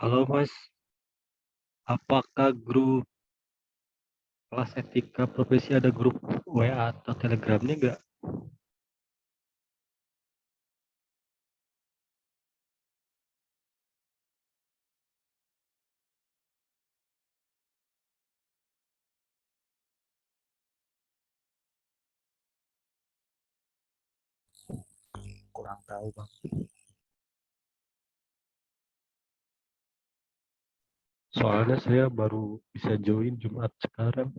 Halo Mas, apakah grup kelas etika profesi ada grup WA atau Telegramnya nggak? Kurang tahu Bang. Soalnya saya baru bisa join Jumat sekarang.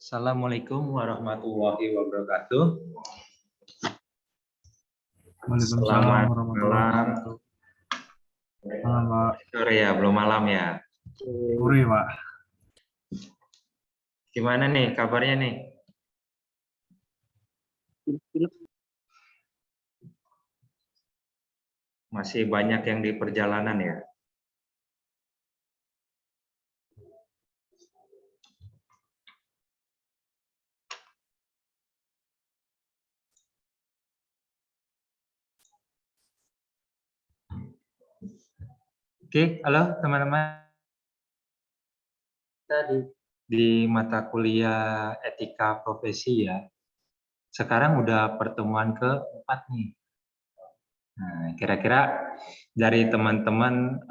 Assalamualaikum warahmatullahi wabarakatuh. Waalaikumsalam Selamat warahmatullahi malam. wabarakatuh. Malam, Pak. Sore ya, belum malam ya. Sore, Pak. Gimana nih kabarnya nih? Masih banyak yang di perjalanan ya? Oke, halo teman-teman. Tadi di mata kuliah etika profesi ya. Sekarang udah pertemuan keempat nih. Nah, kira-kira dari teman-teman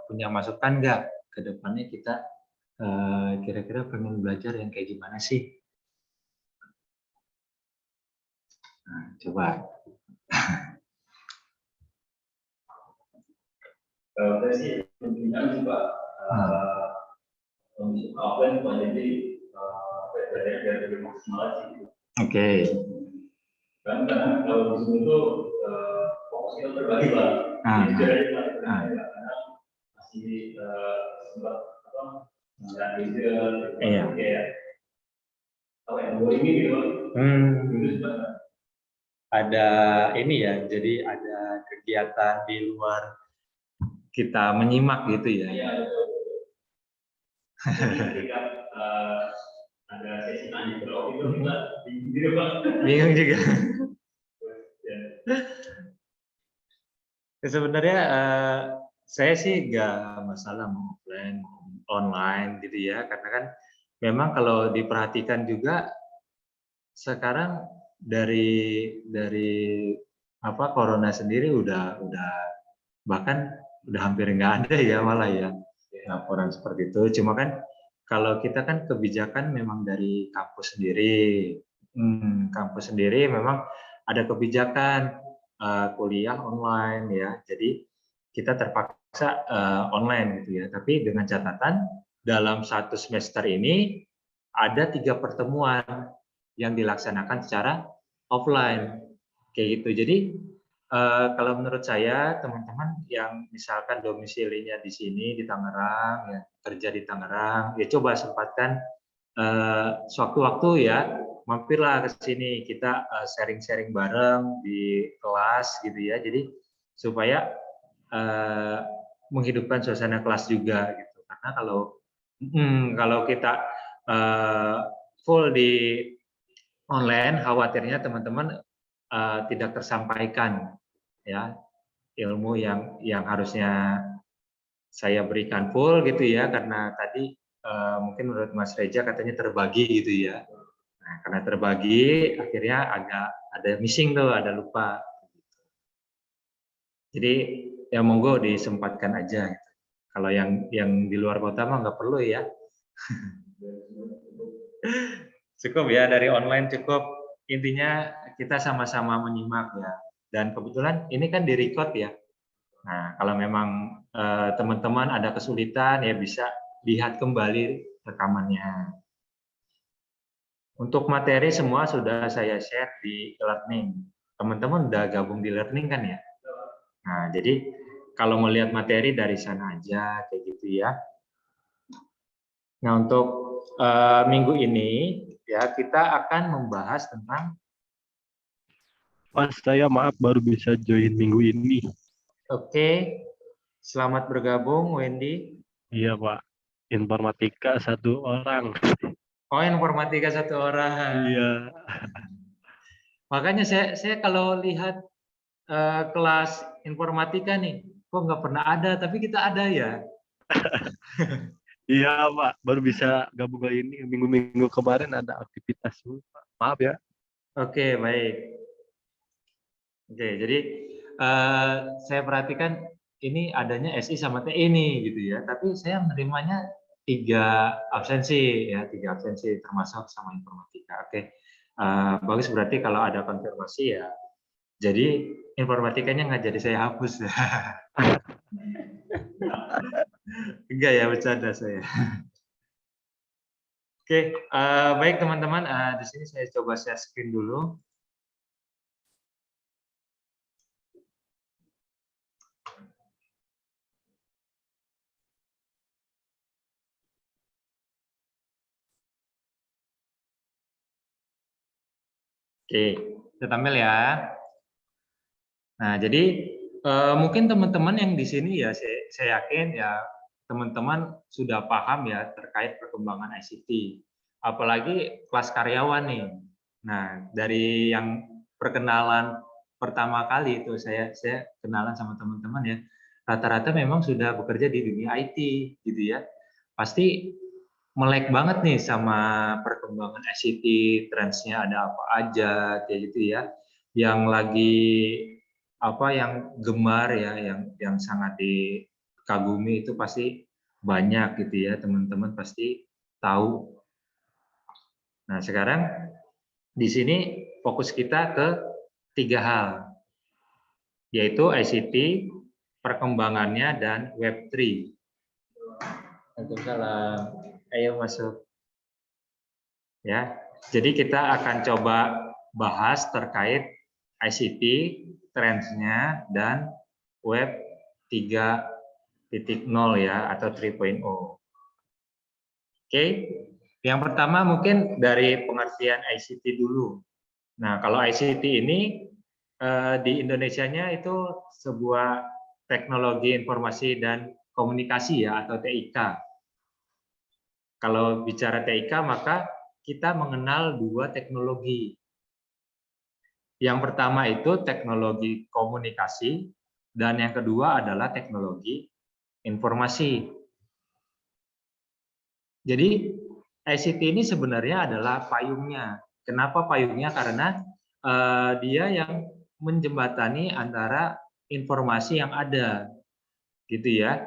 punya masukan nggak ke depannya kita kira-kira pengen belajar yang kayak gimana sih? Nah, coba. Kalau saya sih pimpinan juga untuk offline Pak, jadi dari maksimal sih. Oke. Kan karena kalau di Zoom itu fokus kita berbagi Pak. Karena masih sempat nggak digital, kayak apa yang gue ini gitu Pak. Ada ini ya, jadi ada kegiatan di luar kita menyimak gitu ya. Iya, betul. Ketika ada sesi tanya jawab itu kita bingung Pak. Bingung juga. Sebenarnya saya sih nggak masalah mau offline, online gitu ya, karena kan memang kalau diperhatikan juga sekarang dari apa corona sendiri udah bahkan udah hampir nggak ada ya malah ya laporan seperti itu. Cuma kan kalau kita kan kebijakan memang dari kampus sendiri memang ada kebijakan kuliah online ya. Jadi kita terpaksa online gitu ya. Tapi dengan catatan dalam satu semester ini ada 3 pertemuan yang dilaksanakan secara offline kayak gitu. Jadi kalau menurut saya teman-teman yang misalkan domisilinya di sini di Tangerang ya, kerja di Tangerang ya coba sempatkan sewaktu-waktu ya mampirlah ke sini, kita sharing-sharing bareng di kelas gitu ya. Jadi supaya menghidupkan suasana kelas juga gitu. Karena kalau kita full di online, khawatirnya teman-teman tidak tersampaikan ya ilmu yang harusnya saya berikan full gitu ya, karena tadi mungkin menurut Mas Reja katanya terbagi gitu ya. Nah, karena terbagi akhirnya agak ada missing tuh, ada lupa. Jadi ya monggo disempatkan aja. Gitu. Kalau yang di luar kota mah nggak perlu ya. Cukup ya dari online cukup. Intinya kita sama-sama menyimak ya. Dan kebetulan ini kan di-record ya. Nah, kalau memang teman-teman ada kesulitan ya bisa lihat kembali rekamannya. Untuk materi semua sudah saya share di learning. Teman-teman udah gabung di learning kan ya? Nah, jadi kalau mau lihat materi dari sana aja kayak gitu ya. Nah, untuk minggu ini ya kita akan membahas tentang Mas, saya maaf baru bisa join minggu ini. Oke. Selamat bergabung Wendy. Iya, Pak. Informatika 1 orang. Oh, informatika 1 orang. Iya. Makanya saya kalau lihat kelas informatika nih, kok nggak pernah ada, tapi kita ada ya. Iya, Pak. Baru bisa gabung kali ini. Minggu-minggu kemarin ada aktivitas dulu, Pak. Maaf ya. Oke, baik. Oke, jadi saya perhatikan ini adanya SI sama TI nih gitu ya, tapi saya menerimanya 3 absensi ya, 3 absensi termasuk sama informatika. Oke, bagus berarti kalau ada konfirmasi ya. Jadi informatikanya nggak jadi saya hapus. Enggak ya, bercanda saya. Oke, baik teman-teman, di sini saya coba share screen dulu. Oke, kita tampil ya. Nah, jadi mungkin teman-teman yang di sini ya, saya yakin ya teman-teman sudah paham ya terkait perkembangan ICT. Apalagi kelas karyawan nih. Nah, dari yang perkenalan pertama kali itu saya kenalan sama teman-teman ya, rata-rata memang sudah bekerja di dunia IT gitu ya. Pasti melek banget nih sama perkembangan ICT, trendsnya ada apa aja kayak gitu ya. Yang lagi yang gemar ya, yang sangat dikagumi itu pasti banyak gitu ya, teman-teman pasti tahu. Nah, sekarang di sini fokus kita ke 3 hal, yaitu ICT, perkembangannya, dan Web3. Waalaikumsalam. Ayo masuk. Ya, jadi kita akan coba bahas terkait ICT, trendsnya, dan Web 3.0 ya, atau 3.0. Oke, yang pertama mungkin dari pengertian ICT dulu. Nah, kalau ICT ini di Indonesianya itu sebuah teknologi informasi dan komunikasi ya, atau TIK. Kalau bicara TIK maka kita mengenal 2 teknologi. Yang pertama itu teknologi komunikasi dan yang kedua adalah teknologi informasi. Jadi ICT ini sebenarnya adalah payungnya. Kenapa payungnya? Karena dia yang menjembatani antara informasi yang ada, gitu ya.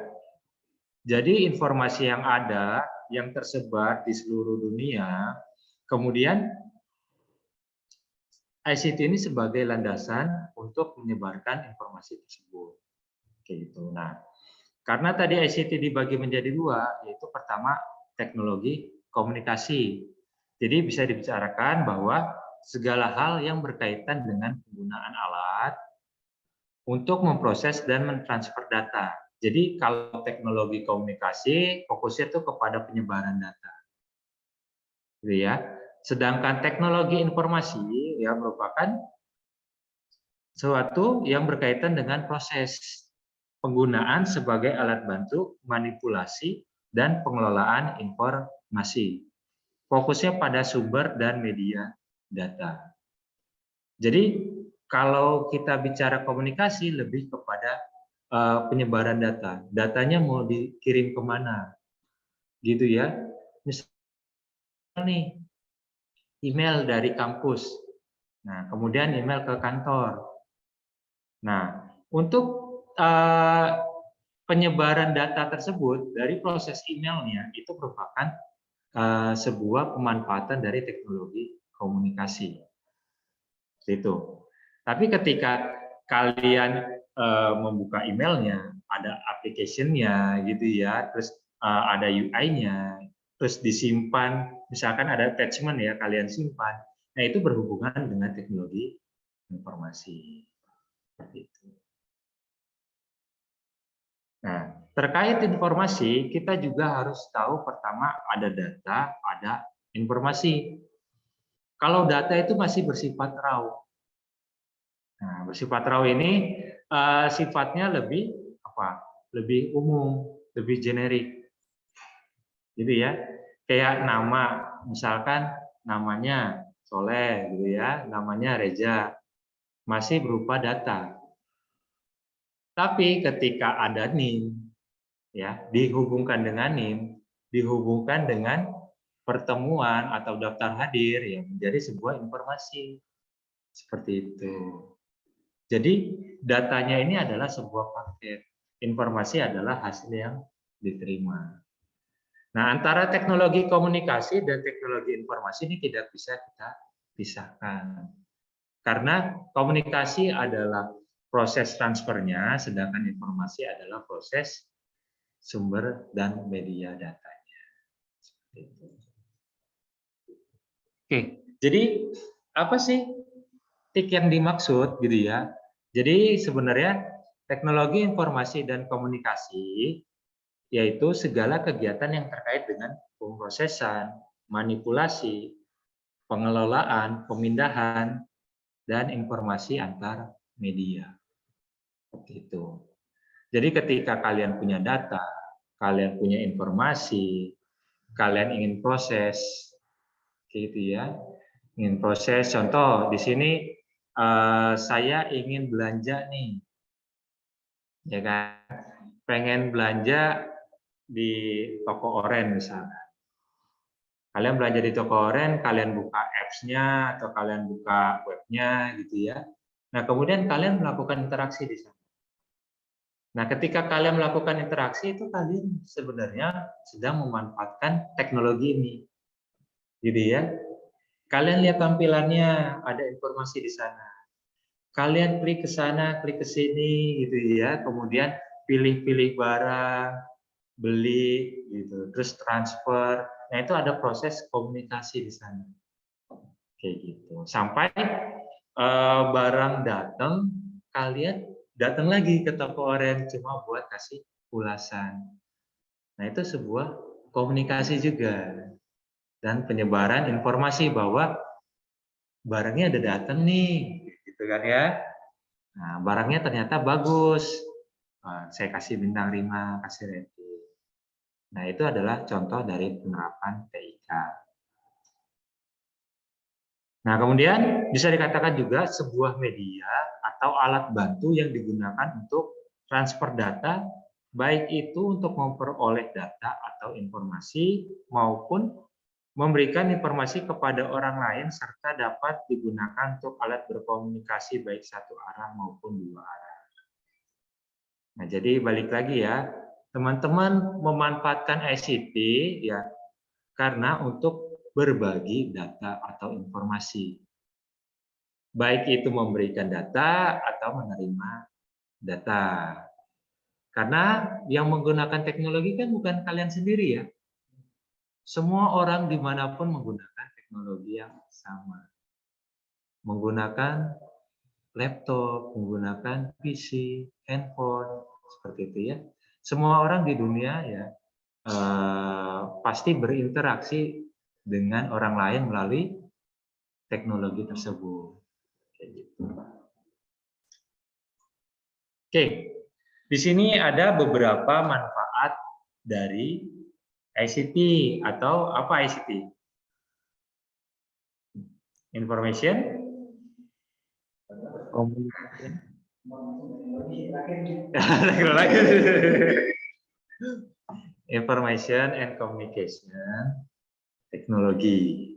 Jadi informasi yang ada, yang tersebar di seluruh dunia, kemudian ICT ini sebagai landasan untuk menyebarkan informasi tersebut. Gitu. Nah, karena tadi ICT dibagi menjadi 2, yaitu pertama teknologi komunikasi. Jadi bisa dibicarakan bahwa segala hal yang berkaitan dengan penggunaan alat untuk memproses dan mentransfer data. Jadi kalau teknologi komunikasi fokusnya itu kepada penyebaran data, gitu ya. Sedangkan teknologi informasi ya merupakan sesuatu yang berkaitan dengan proses penggunaan sebagai alat bantu manipulasi dan pengelolaan informasi. Fokusnya pada sumber dan media data. Jadi kalau kita bicara komunikasi lebih kepada penyebaran data. Datanya mau dikirim kemana, gitu ya. Misalnya nih, email dari kampus. Nah, kemudian email ke kantor. Nah, untuk penyebaran data tersebut dari proses emailnya itu merupakan sebuah pemanfaatan dari teknologi komunikasi. Itu. Tapi ketika kalian membuka emailnya, ada application-nya gitu ya, terus ada UI-nya, terus disimpan, misalkan ada attachment ya, kalian simpan. Nah, itu berhubungan dengan teknologi informasi. Seperti itu. Nah, terkait informasi, kita juga harus tahu pertama ada data, ada informasi. Kalau data itu masih bersifat raw. Nah, bersifat raw ini sifatnya lebih lebih umum, lebih generik. Gitu ya. Kayak nama, misalkan namanya Soleh gitu ya, namanya Reza. Masih berupa data. Tapi ketika ada NIM, ya dihubungkan dengan NIM, dihubungkan dengan pertemuan atau daftar hadir yang menjadi sebuah informasi seperti itu. Jadi datanya ini adalah sebuah paket, informasi adalah hasil yang diterima. Nah, antara teknologi komunikasi dan teknologi informasi ini tidak bisa kita pisahkan. Karena komunikasi adalah proses transfernya, sedangkan informasi adalah proses sumber dan media datanya. Seperti itu. Oke, jadi apa sih TIK yang dimaksud gitu ya? Jadi sebenarnya teknologi informasi dan komunikasi yaitu segala kegiatan yang terkait dengan pemrosesan, manipulasi, pengelolaan, pemindahan, dan informasi antar media. Seperti itu. Jadi ketika kalian punya data, kalian punya informasi, kalian ingin proses, gitu ya, ingin proses. Contoh di sini saya ingin belanja nih, ya kan? Pengen belanja di toko oren misalnya. Kalian belanja di toko oren, kalian buka apps-nya atau kalian buka webnya gitu ya. Nah kemudian kalian melakukan interaksi di sana. Nah ketika kalian melakukan interaksi itu kalian sebenarnya sedang memanfaatkan teknologi ini, gitu ya. Kalian lihat tampilannya, ada informasi di sana. Kalian klik ke sana, klik ke sini, gitu ya. Kemudian pilih-pilih barang, beli, gitu. Terus transfer. Nah itu ada proses komunikasi di sana, kayak gitu. Sampai barang datang, kalian datang lagi ke toko oren cuma buat kasih ulasan. Nah itu sebuah komunikasi juga dan penyebaran informasi bahwa barangnya ada datang nih, gitu kan ya. Nah, barangnya ternyata bagus. Saya kasih bintang 5, kasih rating. Nah, itu adalah contoh dari penerapan TIK. Nah, kemudian bisa dikatakan juga sebuah media atau alat bantu yang digunakan untuk transfer data, baik itu untuk memperoleh data atau informasi maupun memberikan informasi kepada orang lain serta dapat digunakan untuk alat berkomunikasi baik satu arah maupun dua arah. Nah, jadi balik lagi ya, teman-teman memanfaatkan ICT ya karena untuk berbagi data atau informasi. Baik itu memberikan data atau menerima data. Karena yang menggunakan teknologi kan bukan kalian sendiri ya. Semua orang dimanapun menggunakan teknologi yang sama. Menggunakan laptop, menggunakan PC, handphone, seperti itu ya. Semua orang di dunia ya pasti berinteraksi dengan orang lain melalui teknologi tersebut. Kayak gitu. Oke, di sini ada beberapa manfaat dari ICT atau apa ICT? Information, Information and Communication Technology.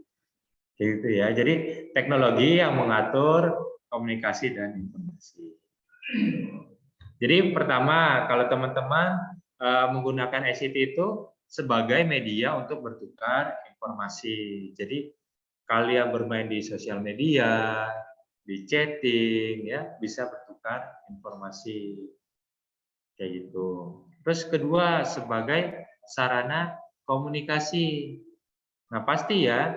Gitu ya. Jadi teknologi yang mengatur komunikasi dan informasi. Jadi pertama, kalau teman-teman menggunakan ICT itu sebagai media untuk bertukar informasi. Jadi kalian bermain di sosial media, di chatting, ya bisa bertukar informasi kayak gitu. Terus kedua sebagai sarana komunikasi. Nah pasti ya,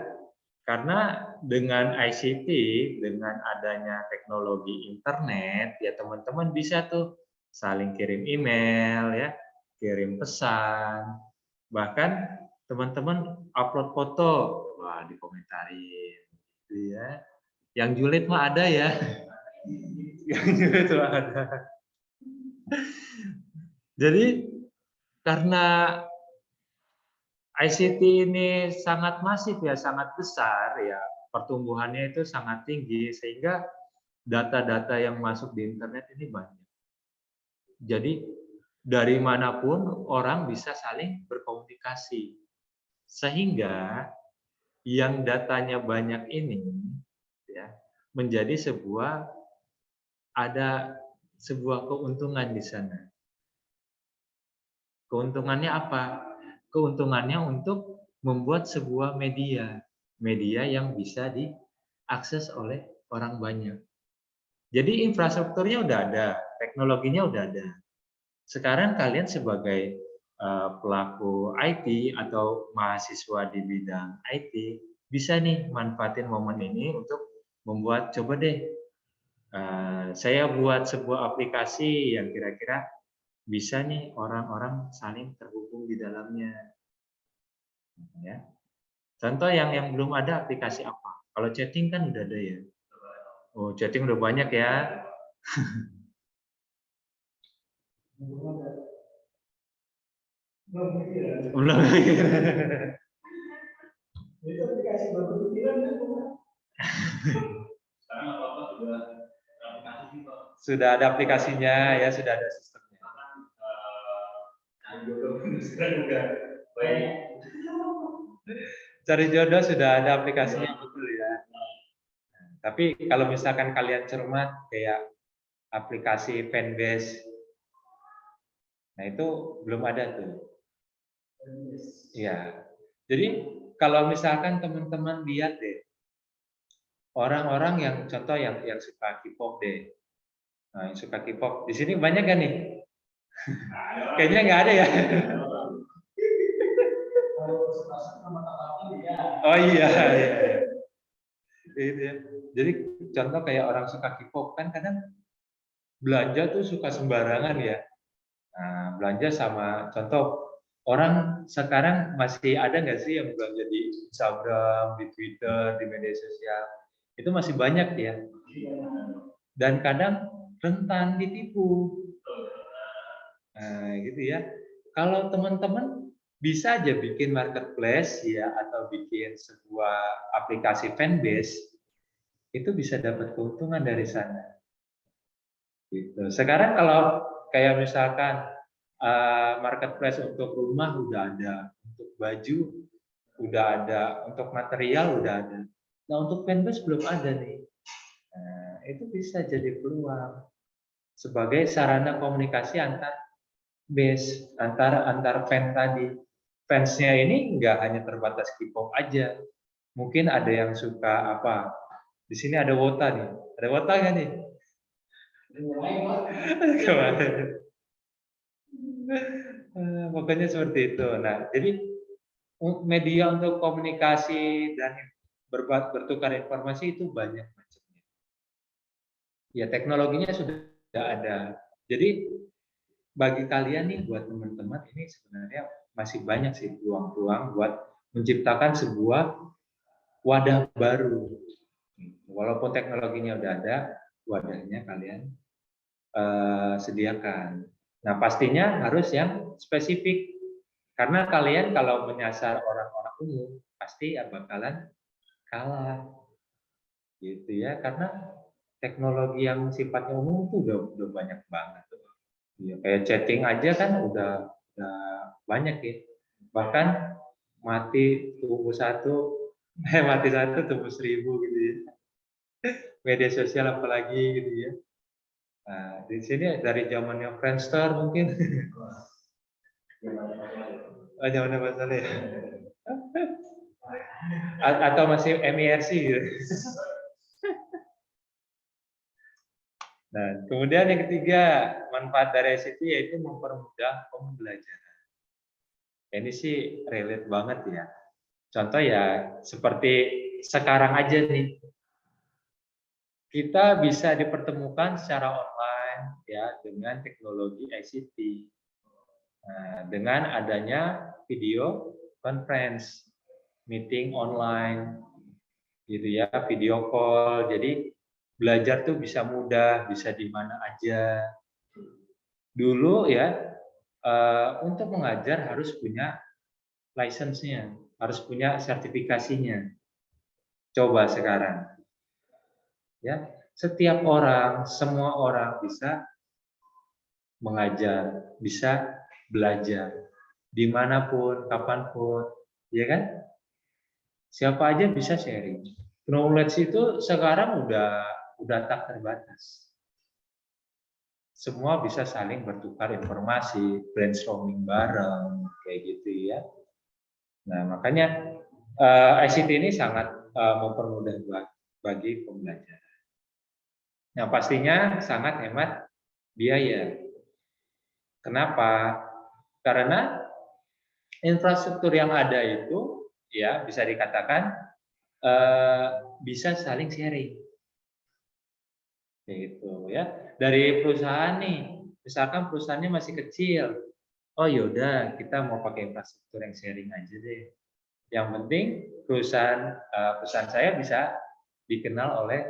karena dengan ICT, dengan adanya teknologi internet, ya teman-teman bisa tuh saling kirim email, ya, kirim pesan, bahkan teman-teman upload foto, wah dikomentarin, gitu ya. Yang julid mah ada ya, yang julid mah ada. Jadi karena ICT ini sangat masif ya, sangat besar ya, pertumbuhannya itu sangat tinggi sehingga data-data yang masuk di internet ini banyak. Jadi dari manapun orang bisa saling berkomunikasi. Sehingga yang datanya banyak ini ya menjadi ada sebuah keuntungan di sana. Keuntungannya apa? Keuntungannya untuk membuat sebuah media yang bisa diakses oleh orang banyak. Jadi infrastrukturnya udah ada, teknologinya udah ada. Sekarang kalian sebagai pelaku IT atau mahasiswa di bidang IT bisa nih manfaatin momen ini untuk membuat, coba deh saya buat sebuah aplikasi yang kira-kira bisa nih orang-orang saling terhubung di dalamnya. Ya. Contoh yang belum ada aplikasi apa? Kalau chatting kan udah ada ya. Oh, chatting udah banyak ya. Belum. Itu aplikasi baru pikiran ya, sekarang apa-apa sudah aplikasi Pak. Sudah ada aplikasinya ya, sudah ada sistemnya. Cari jodoh sekarang udah banyak. Cari jodoh sudah ada aplikasinya, betul ya. Tapi kalau misalkan kalian cermat kayak aplikasi fanbase, nah itu belum ada tuh. Iya. Jadi kalau misalkan teman-teman lihat deh, orang-orang yang contoh yang suka K-pop deh. Nah, yang suka K-pop di sini banyak kan nih? Kayaknya nggak ada ya. Oh iya, iya. Gitu ya. Jadi contoh kayak orang suka K-pop kan kadang belanja tuh suka sembarangan ya. Nah, belanja sama contoh orang sekarang masih ada nggak sih yang belanja di Instagram, di Twitter, di media sosial? Itu masih banyak ya. Dan kadang rentan ditipu. Nah, gitu ya. Kalau teman-teman bisa aja bikin marketplace ya atau bikin sebuah aplikasi fanbase, itu bisa dapat keuntungan dari sana. Gitu. Sekarang kalau kayak misalkan marketplace untuk rumah udah ada, untuk baju udah ada, untuk material udah ada. Nah, untuk fanbase belum ada nih. Nah, itu bisa jadi peluang sebagai sarana komunikasi antar base, antar fan tadi. Fansnya ini nggak hanya terbatas K-pop aja. Mungkin ada yang suka apa? Di sini ada Wota nih. Ada Wota nggak nih? Pokoknya seperti itu. Nah, jadi media untuk komunikasi dan bertukar informasi itu banyak macamnya. Ya, teknologinya sudah ada. Jadi bagi kalian nih, buat teman-teman ini sebenarnya masih banyak sih peluang-peluang buat menciptakan sebuah wadah baru. Walaupun teknologinya udah ada, wadahnya kalian sediakan. Nah, pastinya harus yang spesifik. Karena kalian kalau menyasar orang-orang umum, pasti ya bakalan kalah. Gitu ya, karena teknologi yang sifatnya umum itu udah banyak banget. Ya, kayak chatting aja kan udah banyak ya. Bahkan mati tumbuh satu, mati satu tumbuh 1000 gitu ya. Media sosial apalagi gitu ya. Nah, di sini dari zamannya Friendster mungkin. Oh, zamannya masalah ya. Atau masih MIRC gitu. Nah, kemudian yang ketiga, manfaat dari ICT yaitu mempermudah pembelajaran. Ini sih relate banget ya. Contoh ya, seperti sekarang aja nih, kita bisa dipertemukan secara online ya dengan teknologi ICT. Nah, dengan adanya video conference, meeting online, gitu ya, video call. Jadi belajar tuh bisa mudah, bisa di mana aja. Dulu ya, untuk mengajar harus punya license-nya, harus punya sertifikasinya. Coba sekarang, ya, setiap orang, semua orang bisa mengajar, bisa belajar dimanapun, kapanpun, ya kan? Siapa aja bisa sharing. Knowledge itu sekarang udah tak terbatas. Semua bisa saling bertukar informasi, brainstorming bareng, kayak gitu ya. Nah, makanya ICT ini sangat mempermudah bagi pembelajaran. Nah, pastinya sangat hemat biaya. Kenapa? Karena infrastruktur yang ada itu ya bisa dikatakan bisa saling sharing. Gitu ya. Dari perusahaan nih, misalkan perusahaannya masih kecil. Oh yaudah, kita mau pakai infrastruktur yang sharing aja deh. Yang penting perusahaan saya bisa dikenal oleh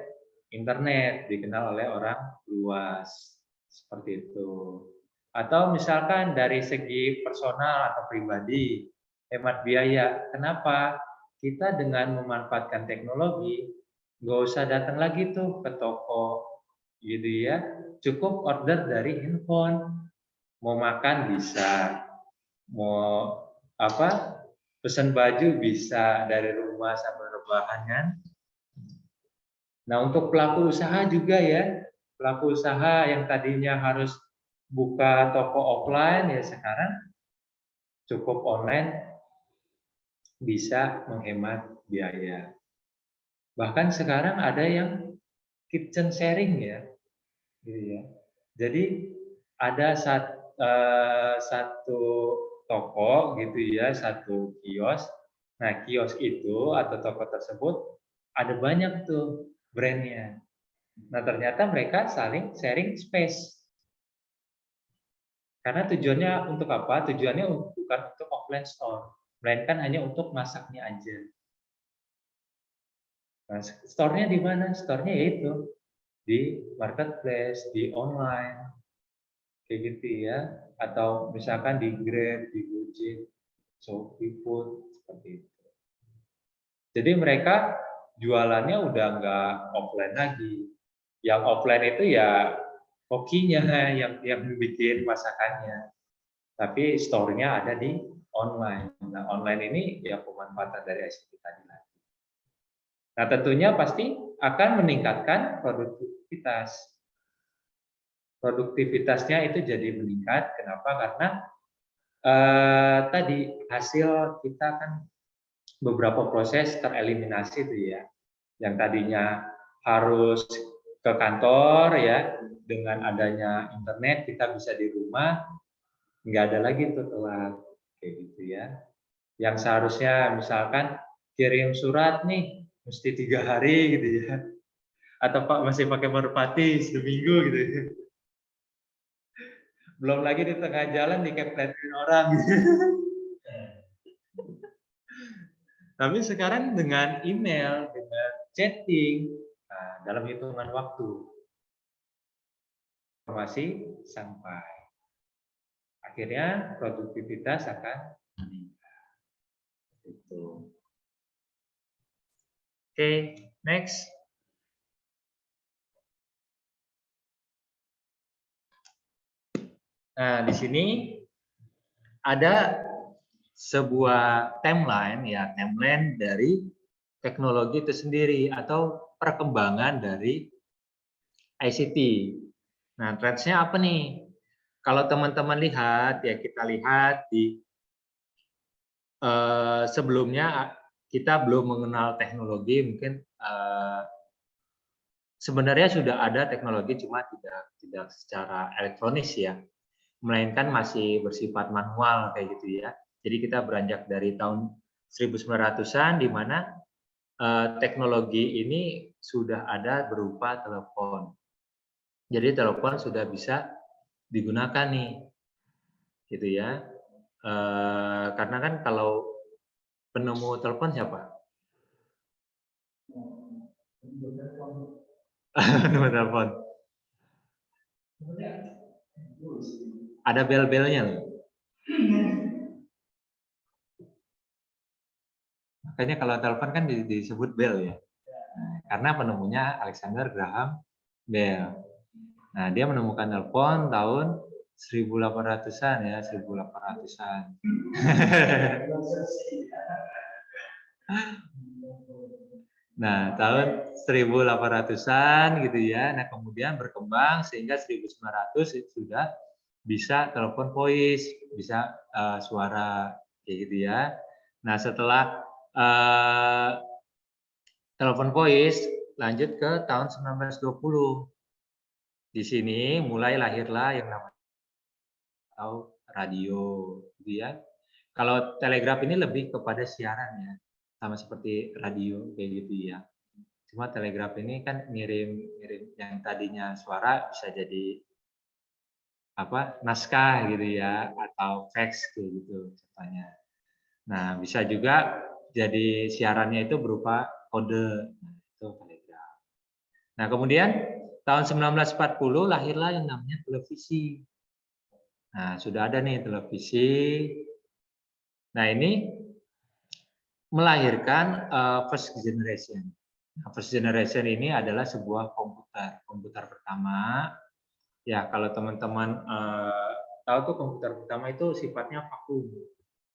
internet, dikenal oleh orang luas. Seperti itu. Atau misalkan dari segi personal atau pribadi, hemat biaya. Kenapa? Kita dengan memanfaatkan teknologi, nggak usah datang lagi tuh ke toko, gitu ya. Cukup order dari handphone. Mau makan bisa, mau apa? Pesan baju bisa dari rumah sambil rebahan kan. Nah, untuk pelaku usaha juga ya. Pelaku usaha yang tadinya harus buka toko offline ya sekarang cukup online bisa menghemat biaya. Bahkan sekarang ada yang kitchen sharing ya. Gitu ya. Jadi ada satu toko gitu ya, satu kios. Nah, kios itu atau toko tersebut ada banyak tuh brandnya. Nah, ternyata mereka saling sharing space. Karena tujuannya untuk apa? Tujuannya bukan untuk offline store, melainkan hanya untuk masaknya aja. Nah, store-nya di mana? Store-nya yaitu di marketplace, di online, kayak gitu ya. Atau misalkan di Grab, di Gojek, Shopee Food, seperti itu. Jadi mereka jualannya udah nggak offline lagi. Yang offline itu ya kokinya yang bikin masakannya. Tapi store-nya ada di online. Nah, online ini ya pemanfaatan dari ICT tadi lagi. Nah, tentunya pasti akan meningkatkan produktivitas. Produktivitasnya itu jadi meningkat. Kenapa? Karena tadi hasil kita kan beberapa proses tereliminasi itu ya. Yang tadinya harus ke kantor ya, dengan adanya internet kita bisa di rumah, nggak ada lagi tuh telat kayak gitu ya. Yang seharusnya misalkan kirim surat nih mesti 3 hari gitu ya, atau Pak masih pakai merpati seminggu gitu ya. Belum lagi di tengah jalan dikepletin orang gitu. Tapi sekarang dengan email, dengan chatting, nah, dalam hitungan waktu informasi sampai. Akhirnya produktivitas akan meningkat. Itu. Oke, next. Nah, di sini ada sebuah timeline ya, timeline dari teknologi itu sendiri atau perkembangan dari ICT. Nah, trendsnya apa nih? Kalau teman-teman lihat ya, kita lihat di sebelumnya kita belum mengenal teknologi, mungkin sebenarnya sudah ada teknologi cuma tidak secara elektronis ya, melainkan masih bersifat manual kayak gitu ya. Jadi kita beranjak dari tahun 1900-an di mana teknologi ini sudah ada berupa telepon. Jadi telepon sudah bisa digunakan nih, gitu ya. Karena kan kalau penemu telepon siapa? Penemu telepon. Ada bel-belnya loh. Makanya kalau telepon kan disebut bel ya. Karena penemunya Alexander Graham Bell. Nah, dia menemukan telepon tahun 1800-an ya, 1800-an. Nah, tahun 1800-an gitu ya. Nah, kemudian berkembang sehingga 1900 itu sudah bisa telepon voice, bisa suara kayak gitu ya. Nah, setelah telepon voice lanjut ke tahun 1920. Di sini mulai lahirlah yang namanya atau radio, gitu ya. Kalau telegraf ini lebih kepada siaran ya. sama seperti radio kayak gitu ya. Cuma telegraf ini kan ngirim yang tadinya suara bisa jadi naskah gitu ya, atau fax kayak gitu contohnya. Nah, bisa juga jadi siarannya itu berupa kode. Nah, itu telegraf. Nah, kemudian tahun 1940 lahirlah yang namanya televisi. Nah, sudah ada nih televisi. Nah, ini melahirkan first generation. Nah, first generation ini adalah sebuah komputer pertama. Ya, kalau teman-teman tahu tuh komputer pertama itu sifatnya vakum.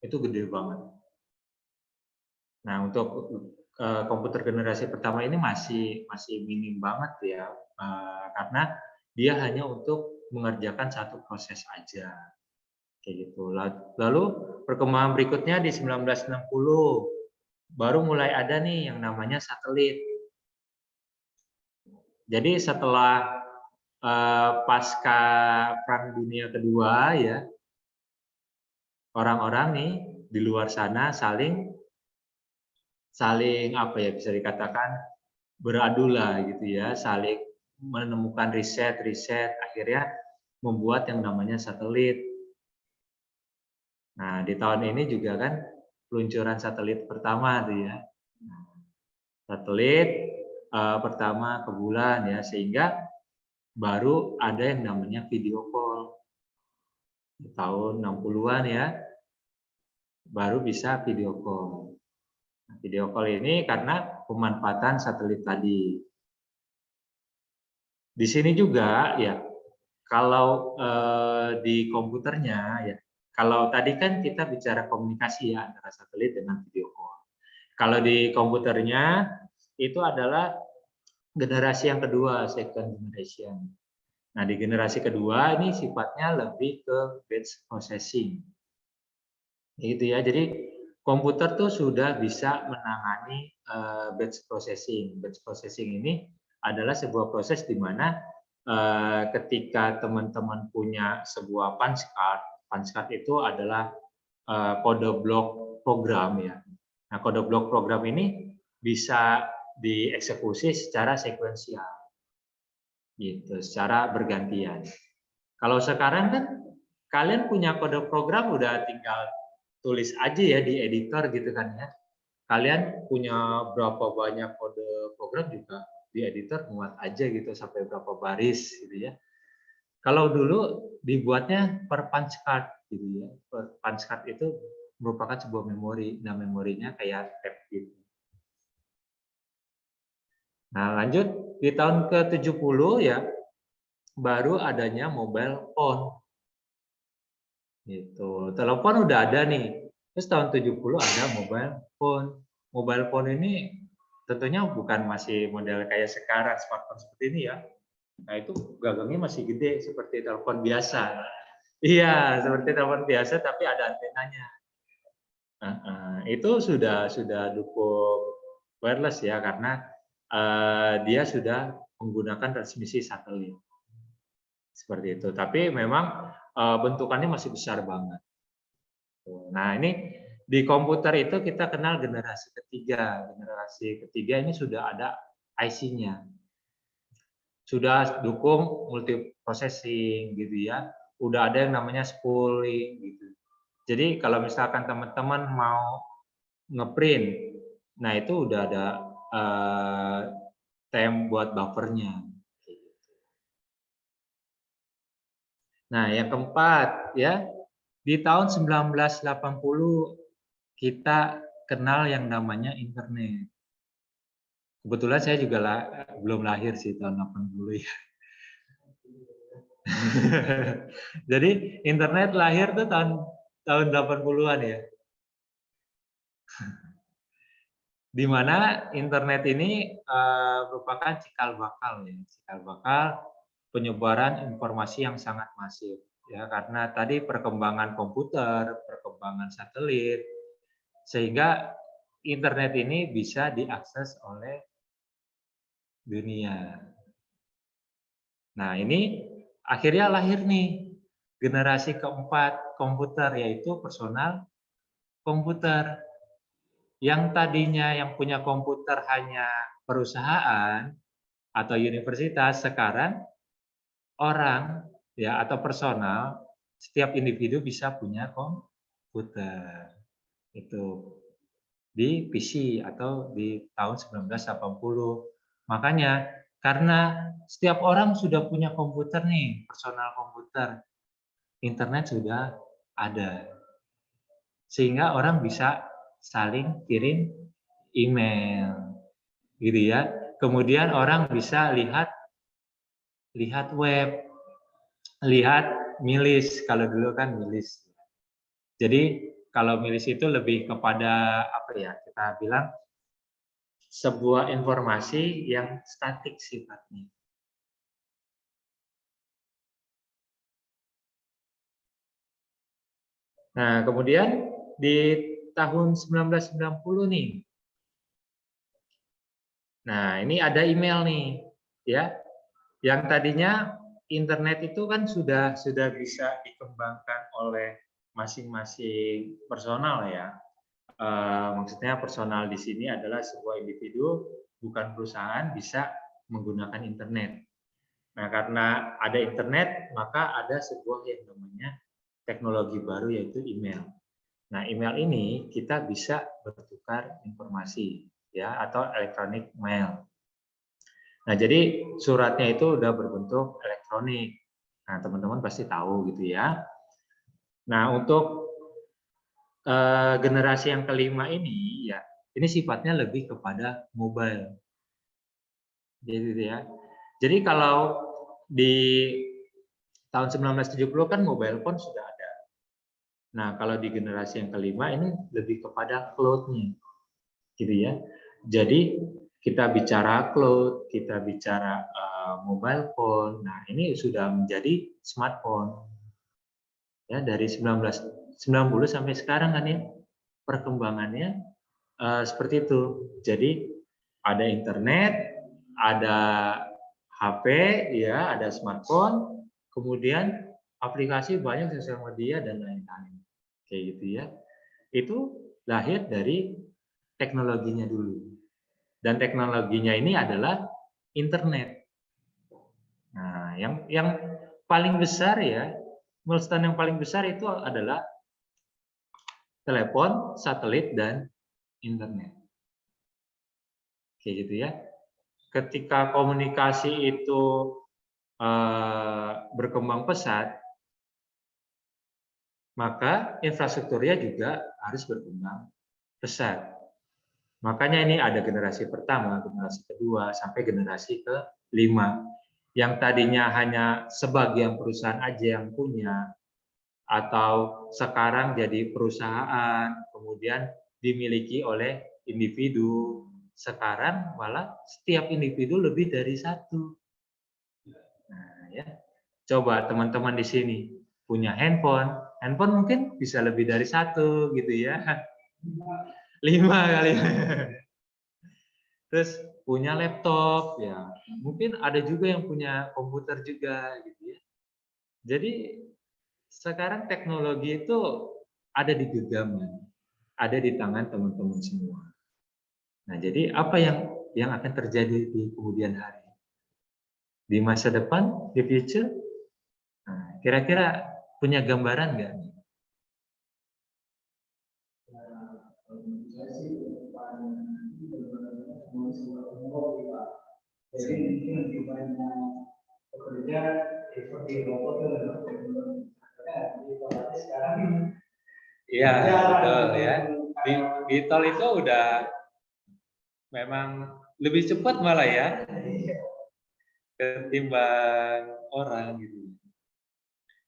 Itu gede banget. Nah, untuk komputer generasi pertama ini masih minim banget ya, karena dia hanya untuk mengerjakan satu proses aja, kayak gitu. Lalu perkembangan berikutnya di 1960 baru mulai ada nih yang namanya satelit. Jadi setelah pasca Perang Dunia Kedua ya, orang-orang nih di luar sana saling apa ya, bisa dikatakan beradu lah gitu ya, saling menemukan riset, akhirnya membuat yang namanya satelit. Nah, di tahun ini juga kan peluncuran satelit pertama tuh ya. Satelit pertama ke bulan ya, sehingga baru ada yang namanya video call. Di tahun 60-an ya, baru bisa video call. Nah, video call ini karena pemanfaatan satelit tadi. Di sini juga ya, kalau di komputernya ya, kalau tadi kan kita bicara komunikasi ya antara satelit dengan video call. Kalau di komputernya itu adalah generasi yang kedua, second generation. Nah, di generasi kedua ini sifatnya lebih ke batch processing. Gitu ya. Jadi komputer tuh sudah bisa menangani batch processing. Batch processing ini adalah sebuah proses di mana ketika teman-teman punya sebuah punch card itu adalah kode blok program ya. Nah, kode blok program ini bisa dieksekusi secara sekuensial, gitu, secara bergantian. Kalau sekarang kan kalian punya kode program udah tinggal tulis aja ya di editor gitu kan ya. Kalian punya berapa banyak kode program juga di editor muat aja gitu sampai berapa baris gitu ya. Kalau dulu dibuatnya per punch card gitu ya. Per punch card itu merupakan sebuah memori. Nah, memorinya kayak tab gitu. Nah, lanjut di tahun ke-70 ya baru adanya mobile phone. Gitu. Telepon udah ada nih. Terus tahun 70 ada mobile phone. Mobile phone ini tentunya bukan masih model kayak sekarang smartphone seperti ini ya. Nah, itu gagangnya masih gede seperti telepon biasa. Iya, seperti telepon biasa tapi ada antenanya. Itu sudah dukung wireless ya, karena dia sudah menggunakan transmisi satelit. Seperti itu. Tapi memang bentukannya masih besar banget. Nah, ini di komputer itu kita kenal generasi ketiga. Generasi ketiga ini sudah ada IC-nya. Sudah dukung multiprocessing gitu ya. Udah ada yang namanya spooling gitu. Jadi kalau misalkan teman-teman mau ngeprint, nah itu udah ada tem buat buffernya. Nah, yang keempat ya, di tahun 1980 kita kenal yang namanya internet. Kebetulan saya juga belum lahir sih tahun 80 ya. Jadi internet lahir tuh tahun 80-an ya. Di mana internet ini merupakan cikal bakal ya, cikal bakal penyebaran informasi yang sangat masif ya, karena tadi perkembangan komputer, perkembangan satelit, sehingga internet ini bisa diakses oleh dunia. Nah, ini akhirnya lahir nih generasi keempat komputer, yaitu personal komputer. yang tadinya yang punya komputer hanya perusahaan atau universitas, sekarang orang ya atau personal, setiap individu bisa punya komputer. Itu di PC atau di tahun 1980. Makanya karena setiap orang sudah punya komputer nih, personal komputer, internet sudah ada. Sehingga orang bisa saling kirim email gitu ya. Kemudian orang bisa lihat web, lihat milis, kalau dulu kan milis. Jadi kalau milis itu lebih kepada apa ya, kita bilang sebuah informasi yang statik sifatnya. Nah, kemudian di tahun 1990 nih. Nah, ini ada email nih, ya. Yang tadinya internet itu kan sudah bisa dikembangkan oleh masing-masing personal ya. Maksudnya personal di sini adalah sebuah individu, bukan perusahaan, bisa menggunakan internet. Nah, karena ada internet, maka ada sebuah yang namanya teknologi baru, yaitu email. Nah, email ini kita bisa bertukar informasi, ya, atau electronic mail. Nah, jadi suratnya itu udah berbentuk elektronik. Nah, teman-teman pasti tahu gitu ya. Nah, untuk generasi yang kelima ini, ya, ini sifatnya lebih kepada mobile. Gitu ya. Jadi kalau di tahun 1970 kan mobile phone sudah ada. Nah, kalau di generasi yang kelima ini lebih kepada cloud-nya. Gitu ya. Jadi kita bicara cloud, kita bicara mobile phone. Nah, ini sudah menjadi smartphone. Ya, dari 1990 sampai sekarang kan ya, perkembangannya seperti itu. Jadi ada internet, ada HP, ya, ada smartphone, kemudian aplikasi banyak, sosial media dan lain-lain. Kayak gitu ya. Itu lahir dari teknologinya dulu. Dan teknologinya ini adalah internet. Nah, yang paling besar ya, milestone yang paling besar itu adalah telepon, satelit, dan internet. Kayak gitu ya. Ketika komunikasi itu berkembang pesat, maka infrastrukturnya juga harus berkembang pesat. Makanya ini ada generasi pertama, generasi kedua, sampai generasi kelima. Yang tadinya hanya sebagian perusahaan aja yang punya, atau sekarang jadi perusahaan, kemudian dimiliki oleh individu. Sekarang malah setiap individu lebih dari satu. Nah, ya. Coba teman-teman di sini punya handphone mungkin bisa lebih dari satu gitu ya. 5 kali. Terus punya laptop ya, mungkin ada juga yang punya komputer juga gitu ya. Jadi sekarang teknologi itu ada di genggaman, ada di tangan teman-teman semua. Nah, jadi apa yang akan terjadi di kemudian hari? Di masa depan, di future? Nah, kira-kira punya gambaran nggak? Jadi mungkin lebih banyak bekerja seperti robot dan sekarang. Iya, betul ya. Di tol itu udah memang lebih cepat malah ya ketimbang orang gitu.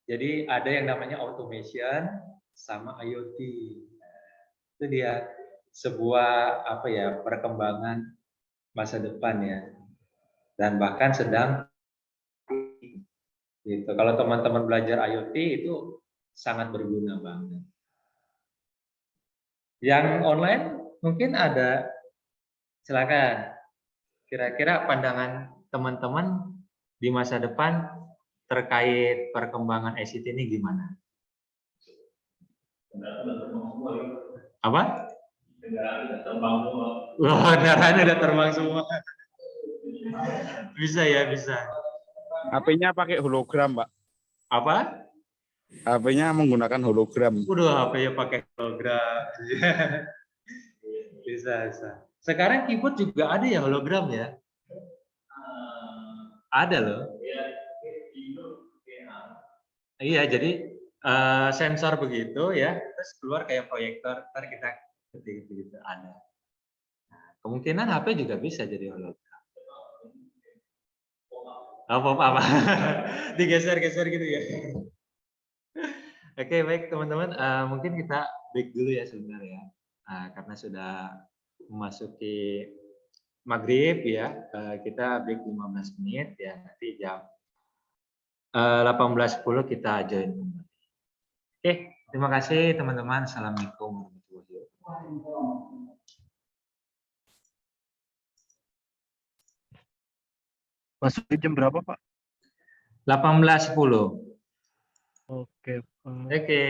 Jadi ada yang namanya automation sama IoT. Itu dia sebuah apa ya, perkembangan masa depan ya. Dan bahkan sedang gitu. Kalau teman-teman belajar IoT itu sangat berguna banget. Yang online mungkin ada, silakan. Kira-kira pandangan teman-teman di masa depan terkait perkembangan ICT ini gimana? Apa? kendaraan udah terbang semua. Wah, kendaraan udah terbang semua. Bisa ya, bisa. HP-nya pakai hologram, Pak. Apa? HP-nya menggunakan hologram. Udah HP-nya pakai hologram. Bisa, bisa. Sekarang keyboard juga ada ya hologram ya? Ada loh. Iya, jadi sensor begitu ya, terus keluar kayak proyektor, ntar kita ketik gitu ada. Kemungkinan HP juga bisa jadi hologram. Apa apa? Digeser-geser gitu ya. Oke, baik teman-teman, mungkin kita break dulu ya sebentar ya, karena sudah memasuki maghrib ya, kita break 15 menit ya, nanti jam 18.10 kita join kembali. Oke, terima kasih teman-teman. Assalamualaikum warahmatullahi wabarakatuh. Masuk di jam berapa, Pak? 18.10. Oke, Pak. Oke.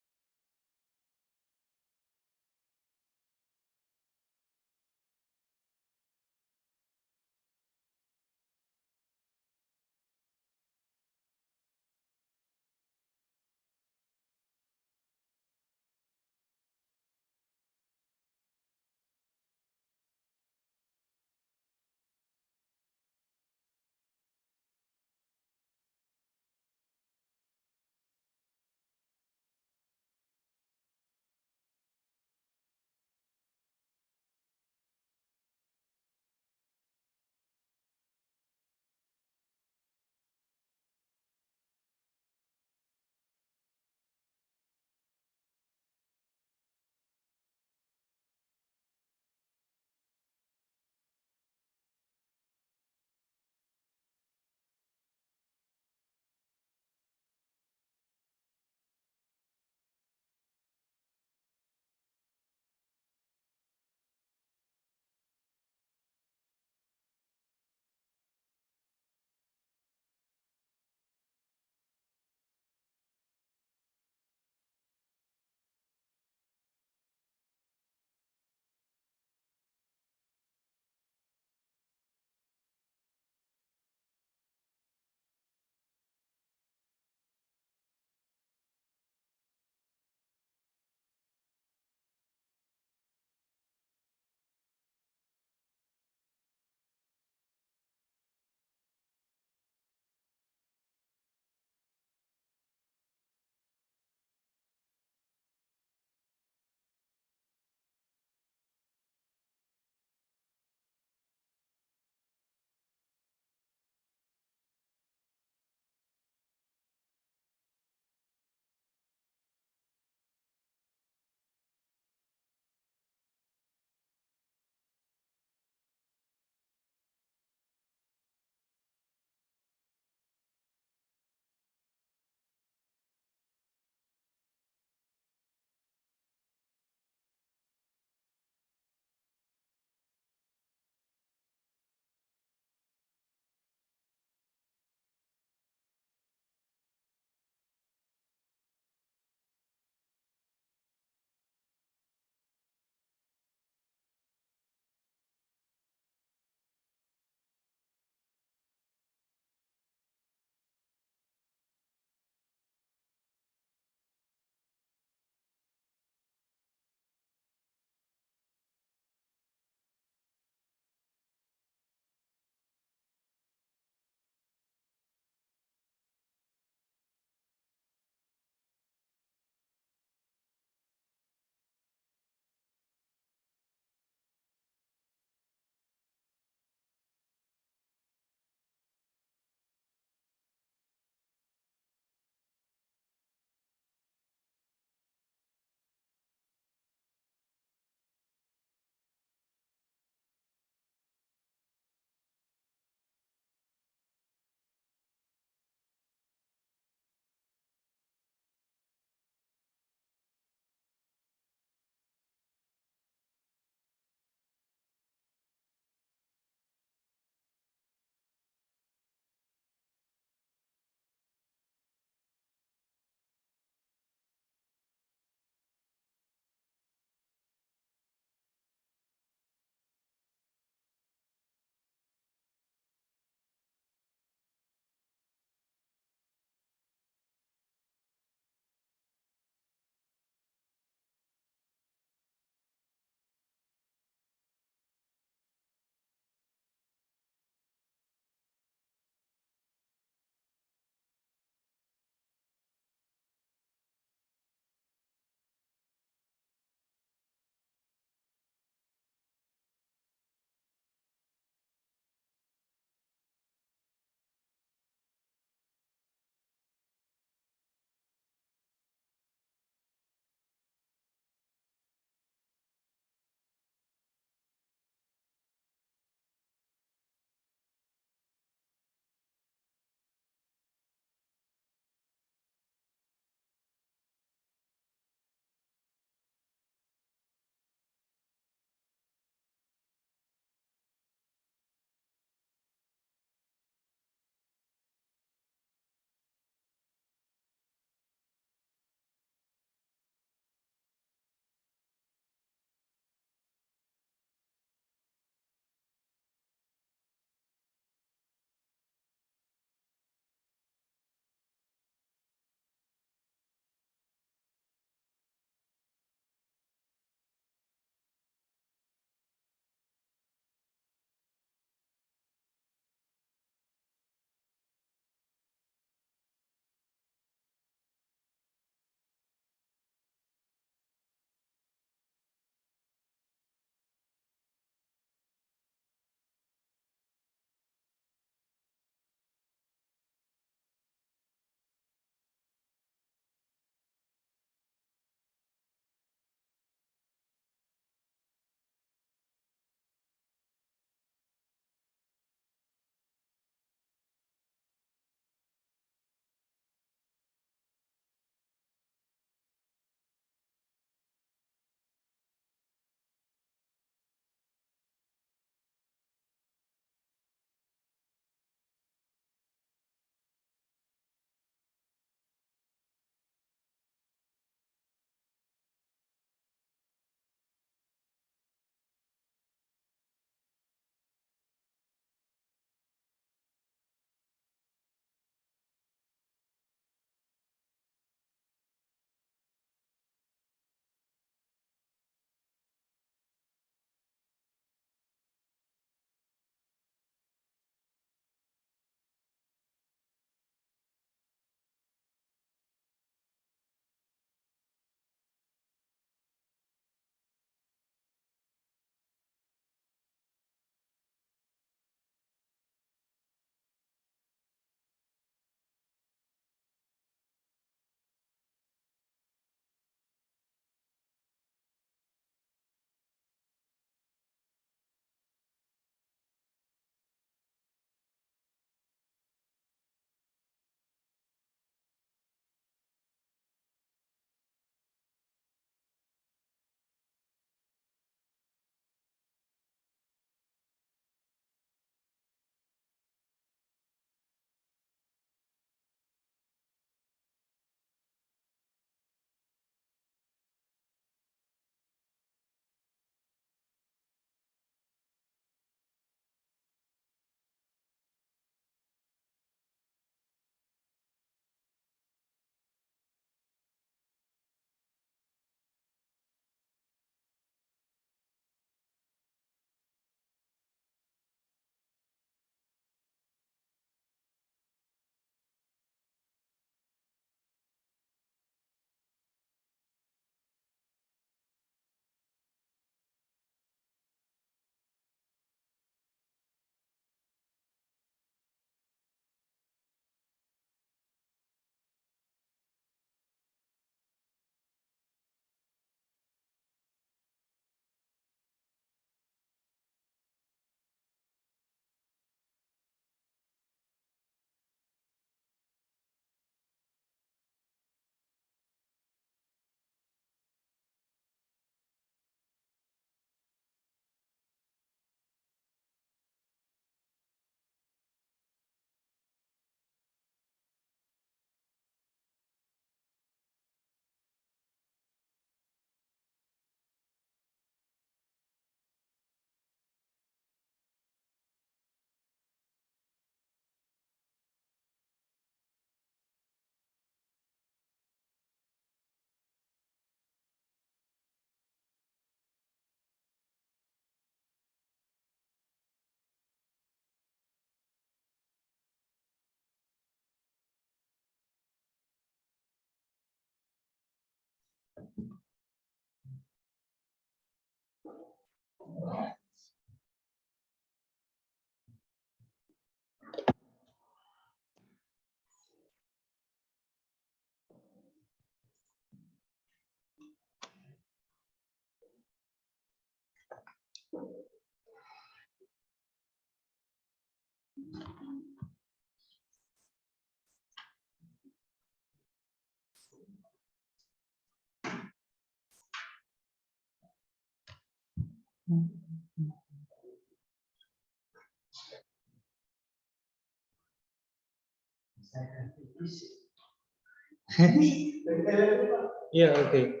Iya, oke.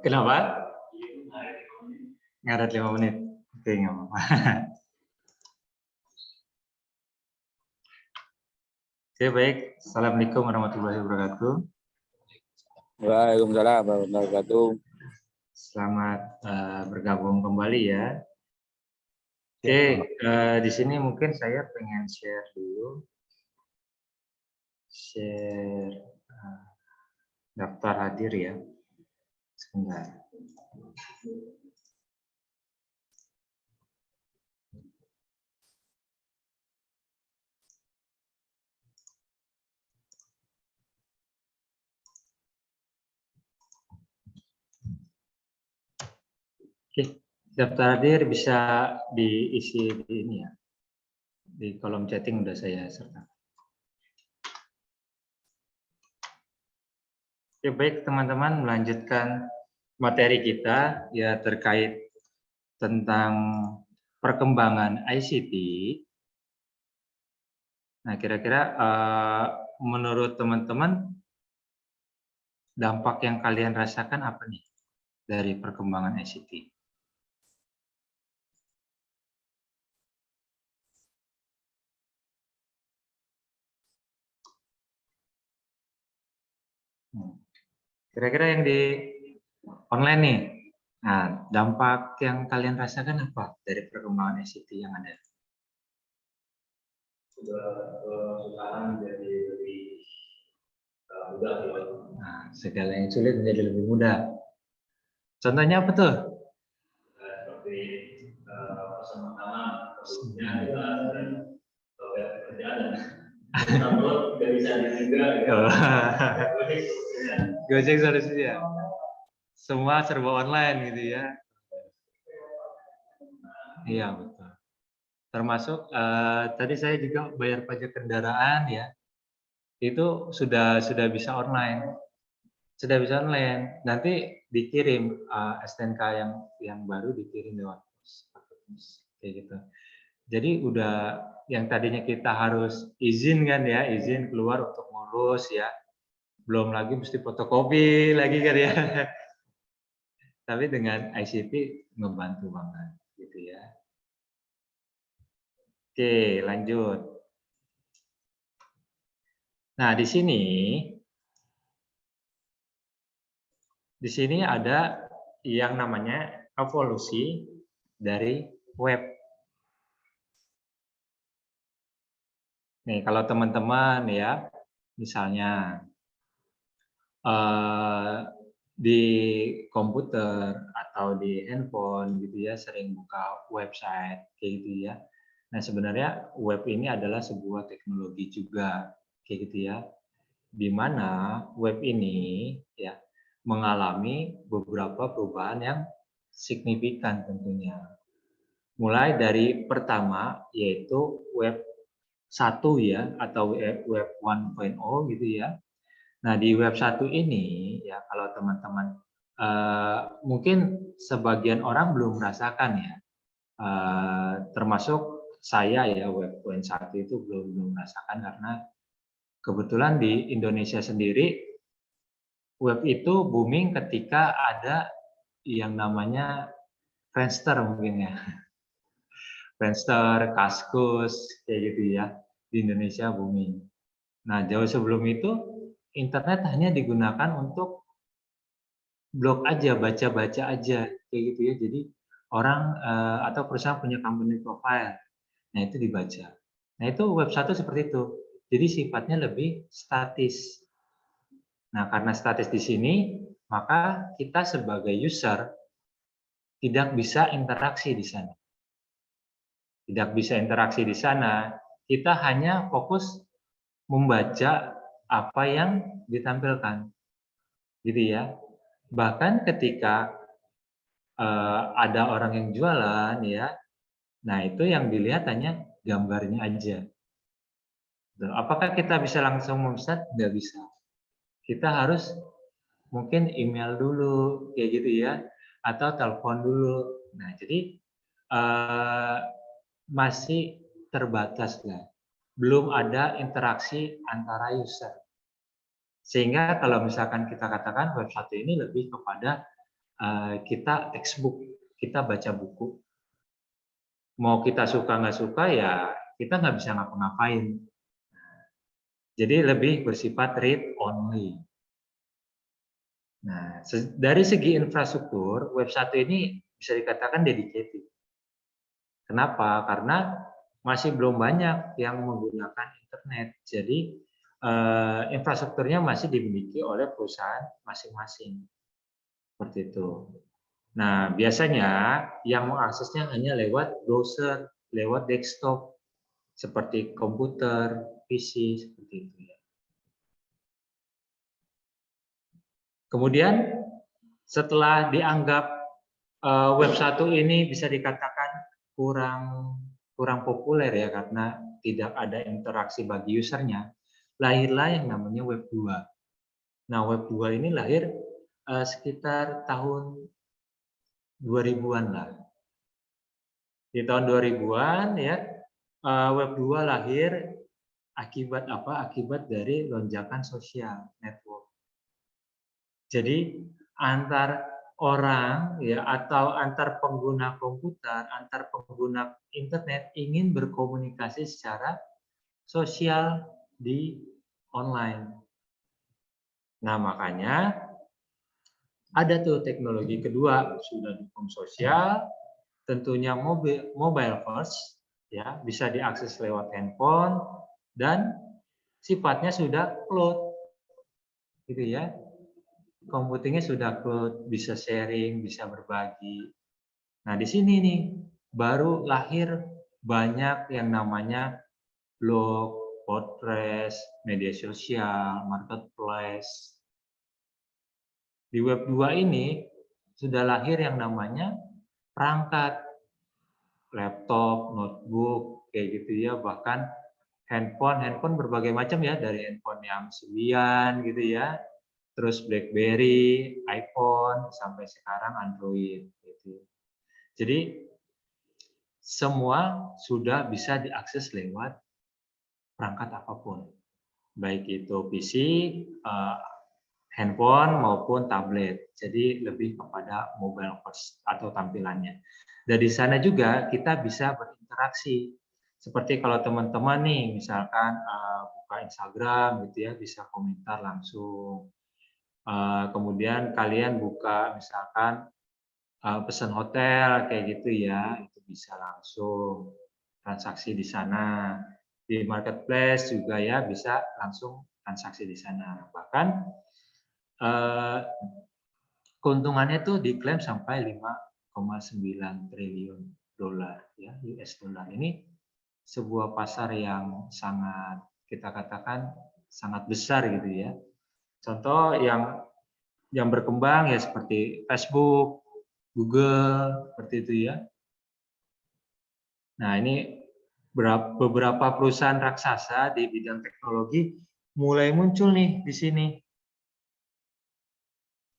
Kenapa? Ngaret 5 menit. Oke, nggak apa-apa. Oke, baik. Assalamualaikum warahmatullahi wabarakatuh. Waalaikumsalam warahmatullahi wabarakatuh. Selamat bergabung kembali ya. Oke, di sini mungkin saya pengen share dulu. Share daftar hadir ya. Sebentar. Oke, daftar hadir bisa diisi di ini ya. Di kolom chatting udah saya sertakan. Oke, baik teman-teman, melanjutkan materi kita ya terkait tentang perkembangan ICT. Nah, kira-kira menurut teman-teman dampak yang kalian rasakan apa nih dari perkembangan ICT? Kira-kira yang di online nih, nah dampak yang kalian rasakan apa dari perkembangan ICT yang ada? Sudah sekarang jadi lebih mudah ya. Nah, segala yang sulit menjadi lebih mudah. Contohnya apa tuh? Seperti pertama khususnya adalah dan pekerjaan dan download tidak bisa juga. Gojek solusinya. Semua serba online gitu ya. Iya betul. Termasuk tadi saya juga bayar pajak kendaraan ya. Itu sudah bisa online. Sudah bisa online. Nanti dikirim STNK yang baru dikirim lewat pos kayak gitu. Jadi udah yang tadinya kita harus izin kan ya, izin keluar untuk ngurus ya. Belum lagi mesti fotokopi lagi kan ya. Tapi dengan ICT ngebantu banget gitu ya. Oke, lanjut. Nah, di sini ada yang namanya evolusi dari web. Nih, kalau teman-teman ya, misalnya di komputer atau di handphone gitu ya, sering buka website kayak gitu ya. Nah, sebenarnya web ini adalah sebuah teknologi juga kayak gitu ya, di mana web ini ya mengalami beberapa perubahan yang signifikan tentunya. Mulai dari pertama yaitu web 1 ya atau web 1.0 gitu ya. Nah, di web 1 ini ya kalau teman-teman mungkin sebagian orang belum merasakan ya, termasuk saya ya, web 1 itu belum merasakan karena kebetulan di Indonesia sendiri web itu booming ketika ada yang namanya Friendster mungkin ya. Friendster, Kaskus, kayak gitu ya. Di Indonesia booming. Nah, jauh sebelum itu internet hanya digunakan untuk blog aja, baca-baca aja, kayak gitu ya. Jadi orang atau perusahaan punya company profile, nah itu dibaca. Nah itu web 1 seperti itu. Jadi sifatnya lebih statis. Nah karena statis di sini, maka kita sebagai user tidak bisa interaksi di sana. Tidak bisa interaksi di sana, kita hanya fokus membaca apa yang ditampilkan, gitu ya. Bahkan ketika ada orang yang jualan ya, nah itu yang dilihat hanya gambarnya aja. Apakah kita bisa langsung memesan? Nggak bisa. Kita harus mungkin email dulu, kayak gitu ya, atau telepon dulu. Nah, jadi masih terbatas lah. Belum ada interaksi antara user. Sehingga kalau misalkan kita katakan web 1 ini lebih kepada kita textbook, kita baca buku. Mau kita suka nggak suka ya kita nggak bisa ngapa-ngapain. Jadi lebih bersifat read only. Nah, dari segi infrastruktur, web 1 ini bisa dikatakan dedicated. Kenapa? Karena masih belum banyak yang menggunakan internet. Jadi infrastrukturnya masih dimiliki oleh perusahaan masing-masing. Seperti itu. Nah, biasanya yang mengaksesnya hanya lewat browser, lewat desktop, seperti komputer, PC, seperti itu ya. Kemudian setelah dianggap web 1 ini bisa dikatakan kurang populer ya karena tidak ada interaksi bagi usernya, lahirlah yang namanya web 2. Nah, web 2 ini lahir sekitar tahun 2000-an lah. Di tahun 2000-an ya, web 2 lahir akibat apa? Akibat dari lonjakan sosial network. Jadi antar orang ya atau antar pengguna komputer, antar pengguna internet ingin berkomunikasi secara sosial di online. Nah, makanya ada tuh teknologi kedua, sudah dukung sosial, tentunya mobile first, ya bisa diakses lewat handphone dan sifatnya sudah cloud, gitu ya. Computingnya sudah cloud, bisa sharing, bisa berbagi. Nah di sini nih baru lahir banyak yang namanya blog, podcast, media sosial, marketplace. Di web 2 ini sudah lahir yang namanya perangkat, laptop, notebook, kayak gitu ya, bahkan handphone berbagai macam ya, dari handphone yang Symbian gitu ya, terus BlackBerry, iPhone, sampai sekarang Android gitu. Jadi semua sudah bisa diakses lewat perangkat apapun, baik itu PC, handphone maupun tablet. Jadi lebih kepada mobile first atau tampilannya. Dari sana juga kita bisa berinteraksi. Seperti kalau teman-teman nih, misalkan buka Instagram gitu ya, bisa komentar langsung. Kemudian kalian buka misalkan pesan hotel kayak gitu ya, itu bisa langsung transaksi di sana. Di marketplace juga ya bisa langsung transaksi di sana. Bahkan keuntungannya tuh diklaim sampai 5,9 triliun dolar ya, US dollar. Ini sebuah pasar yang sangat, kita katakan sangat besar gitu ya. Contoh yang berkembang ya seperti Facebook, Google, seperti itu ya. Nah, ini beberapa perusahaan raksasa di bidang teknologi mulai muncul nih di sini.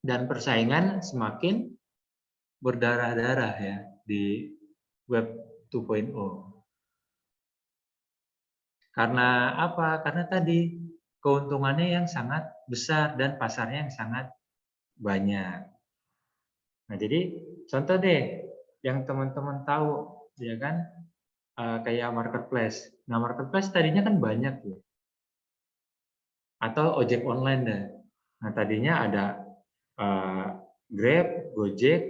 Dan persaingan semakin berdarah-darah ya di Web 2.0. Karena apa? Karena tadi keuntungannya yang sangat besar dan pasarnya yang sangat banyak. Nah, jadi contoh deh yang teman-teman tahu ya kan, kayak marketplace. Nah, marketplace tadinya kan banyak tuh. Atau ojek online deh. Nah, tadinya ada Grab, Gojek,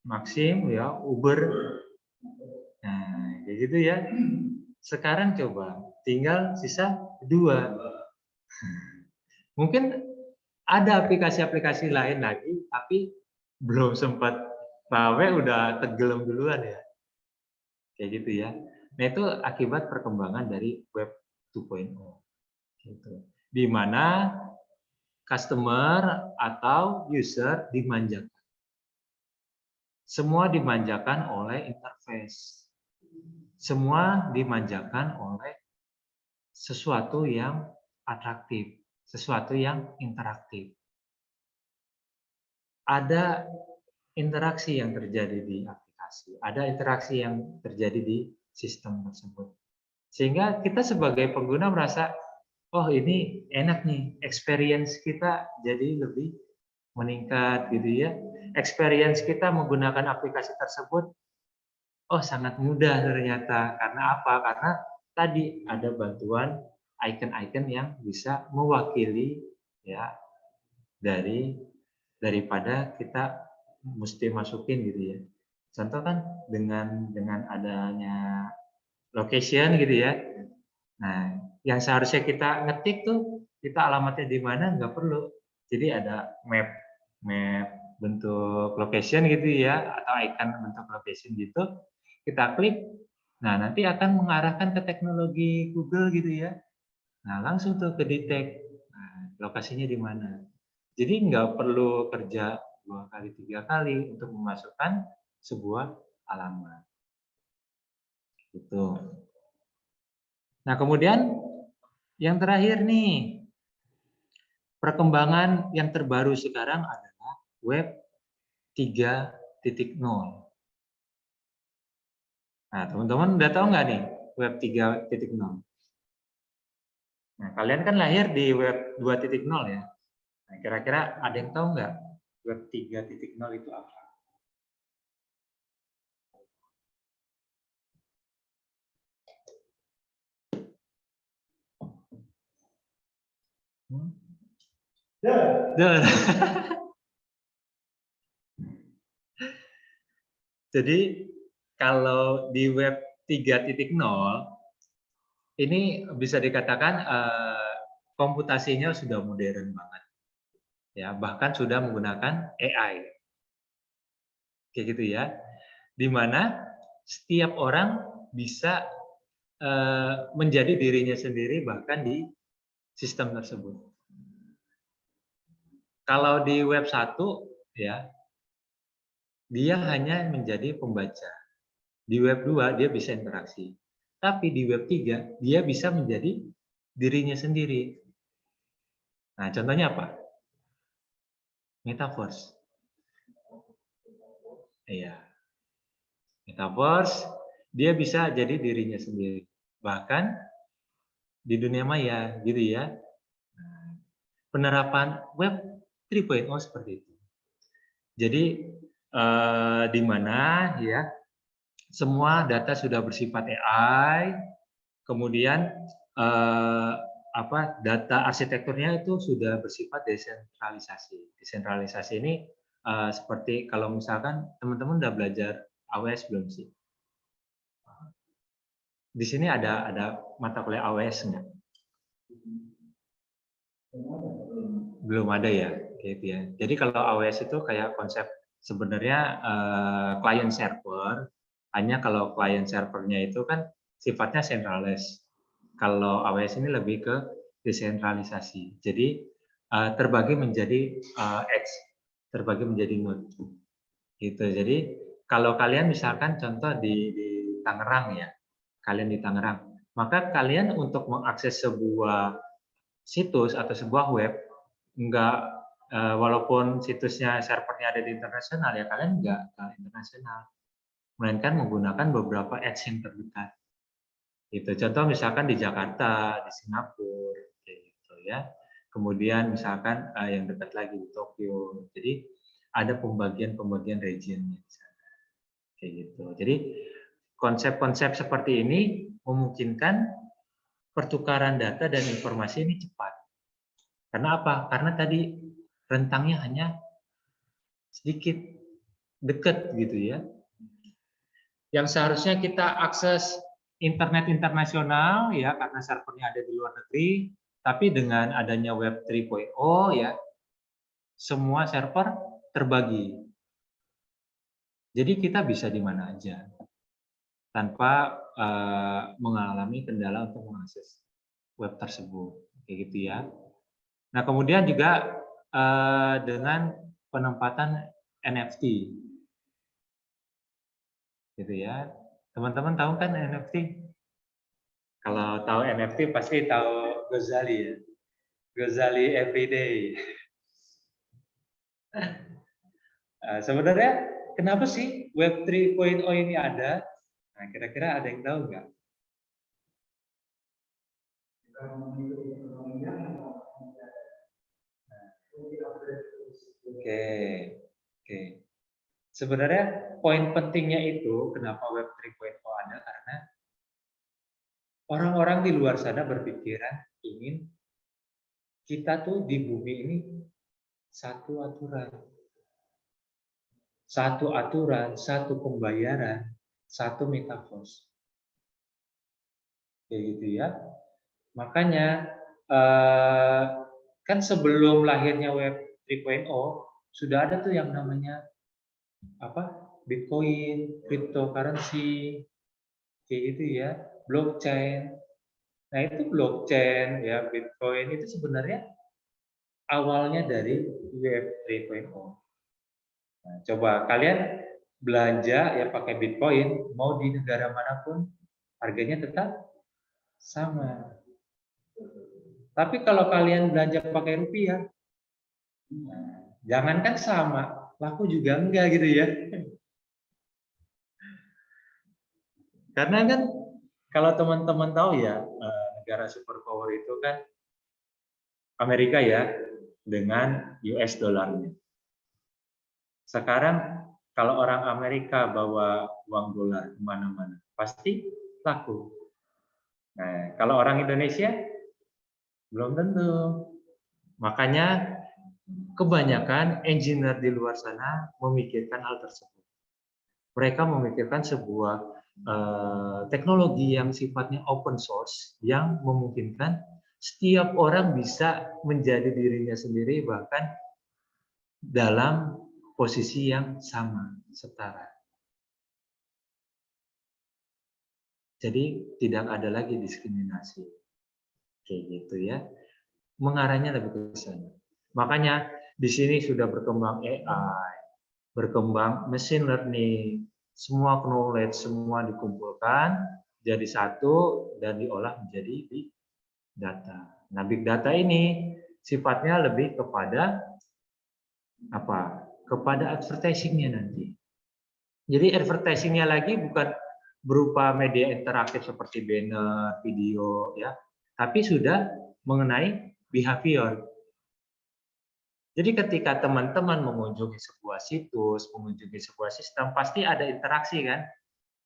Maxim, ya, Uber. Nah, kayak gitu ya. Sekarang coba, tinggal sisa 2. Mungkin ada aplikasi-aplikasi lain lagi, tapi belum sempat rame udah tenggelam duluan ya. Kayak gitu ya. Nah, itu akibat perkembangan dari Web 2.0. Gitu. Di mana customer atau user dimanjakan. Semua dimanjakan oleh interface. Semua dimanjakan oleh sesuatu yang atraktif, sesuatu yang interaktif. Ada interaksi yang terjadi di aplikasi, ada interaksi yang terjadi di sistem tersebut. Sehingga kita sebagai pengguna merasa, oh ini enak nih, experience kita jadi lebih meningkat gitu ya. Experience kita menggunakan aplikasi tersebut, oh sangat mudah ternyata. Karena apa? Karena tadi ada bantuan icon-icon yang bisa mewakili ya daripada kita mesti masukin gitu ya. Contoh kan dengan adanya location gitu ya. Nah, yang seharusnya kita ngetik tuh, kita alamatnya di mana nggak perlu. Jadi ada map bentuk location gitu ya, atau icon bentuk location gitu. Kita klik, nah nanti akan mengarahkan ke teknologi Google gitu ya. Nah, langsung tuh ke detect lokasinya di mana. Jadi nggak perlu kerja 2 kali 3 kali untuk memasukkan sebuah alamat. Gitu. Nah, kemudian yang terakhir nih, perkembangan yang terbaru sekarang adalah Web 3.0. Nah, teman-teman udah tahu nggak nih Web 3.0? Nah, kalian kan lahir di Web 2.0 ya. Nah, kira-kira ada yang tahu nggak Web 3.0 itu apa? Jadi kalau di Web 3.0 ini bisa dikatakan komputasinya sudah modern banget. Ya, bahkan sudah menggunakan AI. Kayak gitu ya. Di mana setiap orang bisa menjadi dirinya sendiri bahkan di sistem tersebut. Kalau di Web 1 ya, dia hanya menjadi pembaca. Di Web 2 dia bisa interaksi. Tapi di Web 3 dia bisa menjadi dirinya sendiri. Nah, contohnya apa? Metaverse. Iya. Metaverse dia bisa jadi dirinya sendiri. Bahkan di dunia maya gitu ya. Penerapan Web 3.0 seperti itu. Jadi di mana ya semua data sudah bersifat AI, kemudian data arsitekturnya itu sudah bersifat desentralisasi. Desentralisasi ini seperti kalau misalkan teman-teman udah belajar AWS belum sih? Di sini ada mata kuliah AWS enggak? Belum ada ya. gitu ya. Jadi kalau AWS itu kayak konsep sebenarnya client server, hanya kalau client servernya itu kan sifatnya centralized. Kalau AWS ini lebih ke desentralisasi. Jadi terbagi menjadi edge, terbagi menjadi node. Gitu. Jadi kalau kalian misalkan contoh di Tangerang ya, kalian di Tangerang, maka kalian untuk mengakses sebuah situs atau sebuah web, enggak walaupun situsnya servernya ada di internasional ya, kalian enggak internasional, melainkan menggunakan beberapa edge yang terdekat. Itu contoh misalkan di Jakarta, di Singapura, kayak gitu ya. Kemudian misalkan yang dekat lagi di Tokyo. Jadi ada pembagian regionnya di sana. Kayak gitu. Jadi konsep-konsep seperti ini memungkinkan pertukaran data dan informasi ini cepat. Karena apa? Karena tadi rentangnya hanya sedikit, dekat gitu ya. Yang seharusnya kita akses internet internasional ya karena servernya ada di luar negeri, tapi dengan adanya Web 3.0 ya semua server terbagi. Jadi kita bisa di mana aja tanpa mengalami kendala untuk mengakses web tersebut, kayak gitu ya. Nah kemudian juga dengan penempatan NFT, gitu ya. Teman-teman tahu kan NFT? Kalau tahu NFT pasti tahu Gozali ya. Gozali Everyday. Sebenarnya kenapa sih Web 3.0 ini ada? Nah, kira-kira ada yang tahu nggak? Oke. Sebenarnya poin pentingnya itu kenapa Web 3.0 ada karena orang-orang di luar sana berpikiran ingin kita tuh di bumi ini satu aturan, satu pembayaran, satu metaverse. Kayak gitu ya. Makanya kan sebelum lahirnya Web 3.0 sudah ada tuh yang namanya Bitcoin, cryptocurrency, kayak gitu ya, blockchain. Nah itu blockchain ya, Bitcoin itu sebenarnya awalnya dari Web 3.0. Nah, coba kalian belanja ya pakai Bitcoin, mau di negara manapun harganya tetap sama. Tapi kalau kalian belanja pakai rupiah, nah, jangankan sama, laku juga enggak gitu ya. Karena kan kalau teman-teman tahu ya, negara superpower itu kan Amerika ya, dengan US dollarnya. Sekarang kalau orang Amerika bawa uang dolar kemana-mana, pasti laku. Nah, kalau orang Indonesia, belum tentu. Makanya kebanyakan engineer di luar sana memikirkan hal tersebut. Mereka memikirkan sebuah teknologi yang sifatnya open source yang memungkinkan setiap orang bisa menjadi dirinya sendiri bahkan dalam posisi yang sama, setara. Jadi tidak ada lagi diskriminasi. Kayak gitu ya. Mengarahnya lebih ke sana. Makanya di sini sudah berkembang AI, berkembang machine learning, semua knowledge semua dikumpulkan jadi satu dan diolah menjadi big data. Nah, big data ini sifatnya lebih kepada apa? Kepada advertising-nya nanti. Jadi advertising-nya lagi bukan berupa media interaktif seperti banner, video ya, tapi sudah mengenai behavior. Jadi ketika teman-teman mengunjungi sebuah situs, mengunjungi sebuah sistem, pasti ada interaksi kan?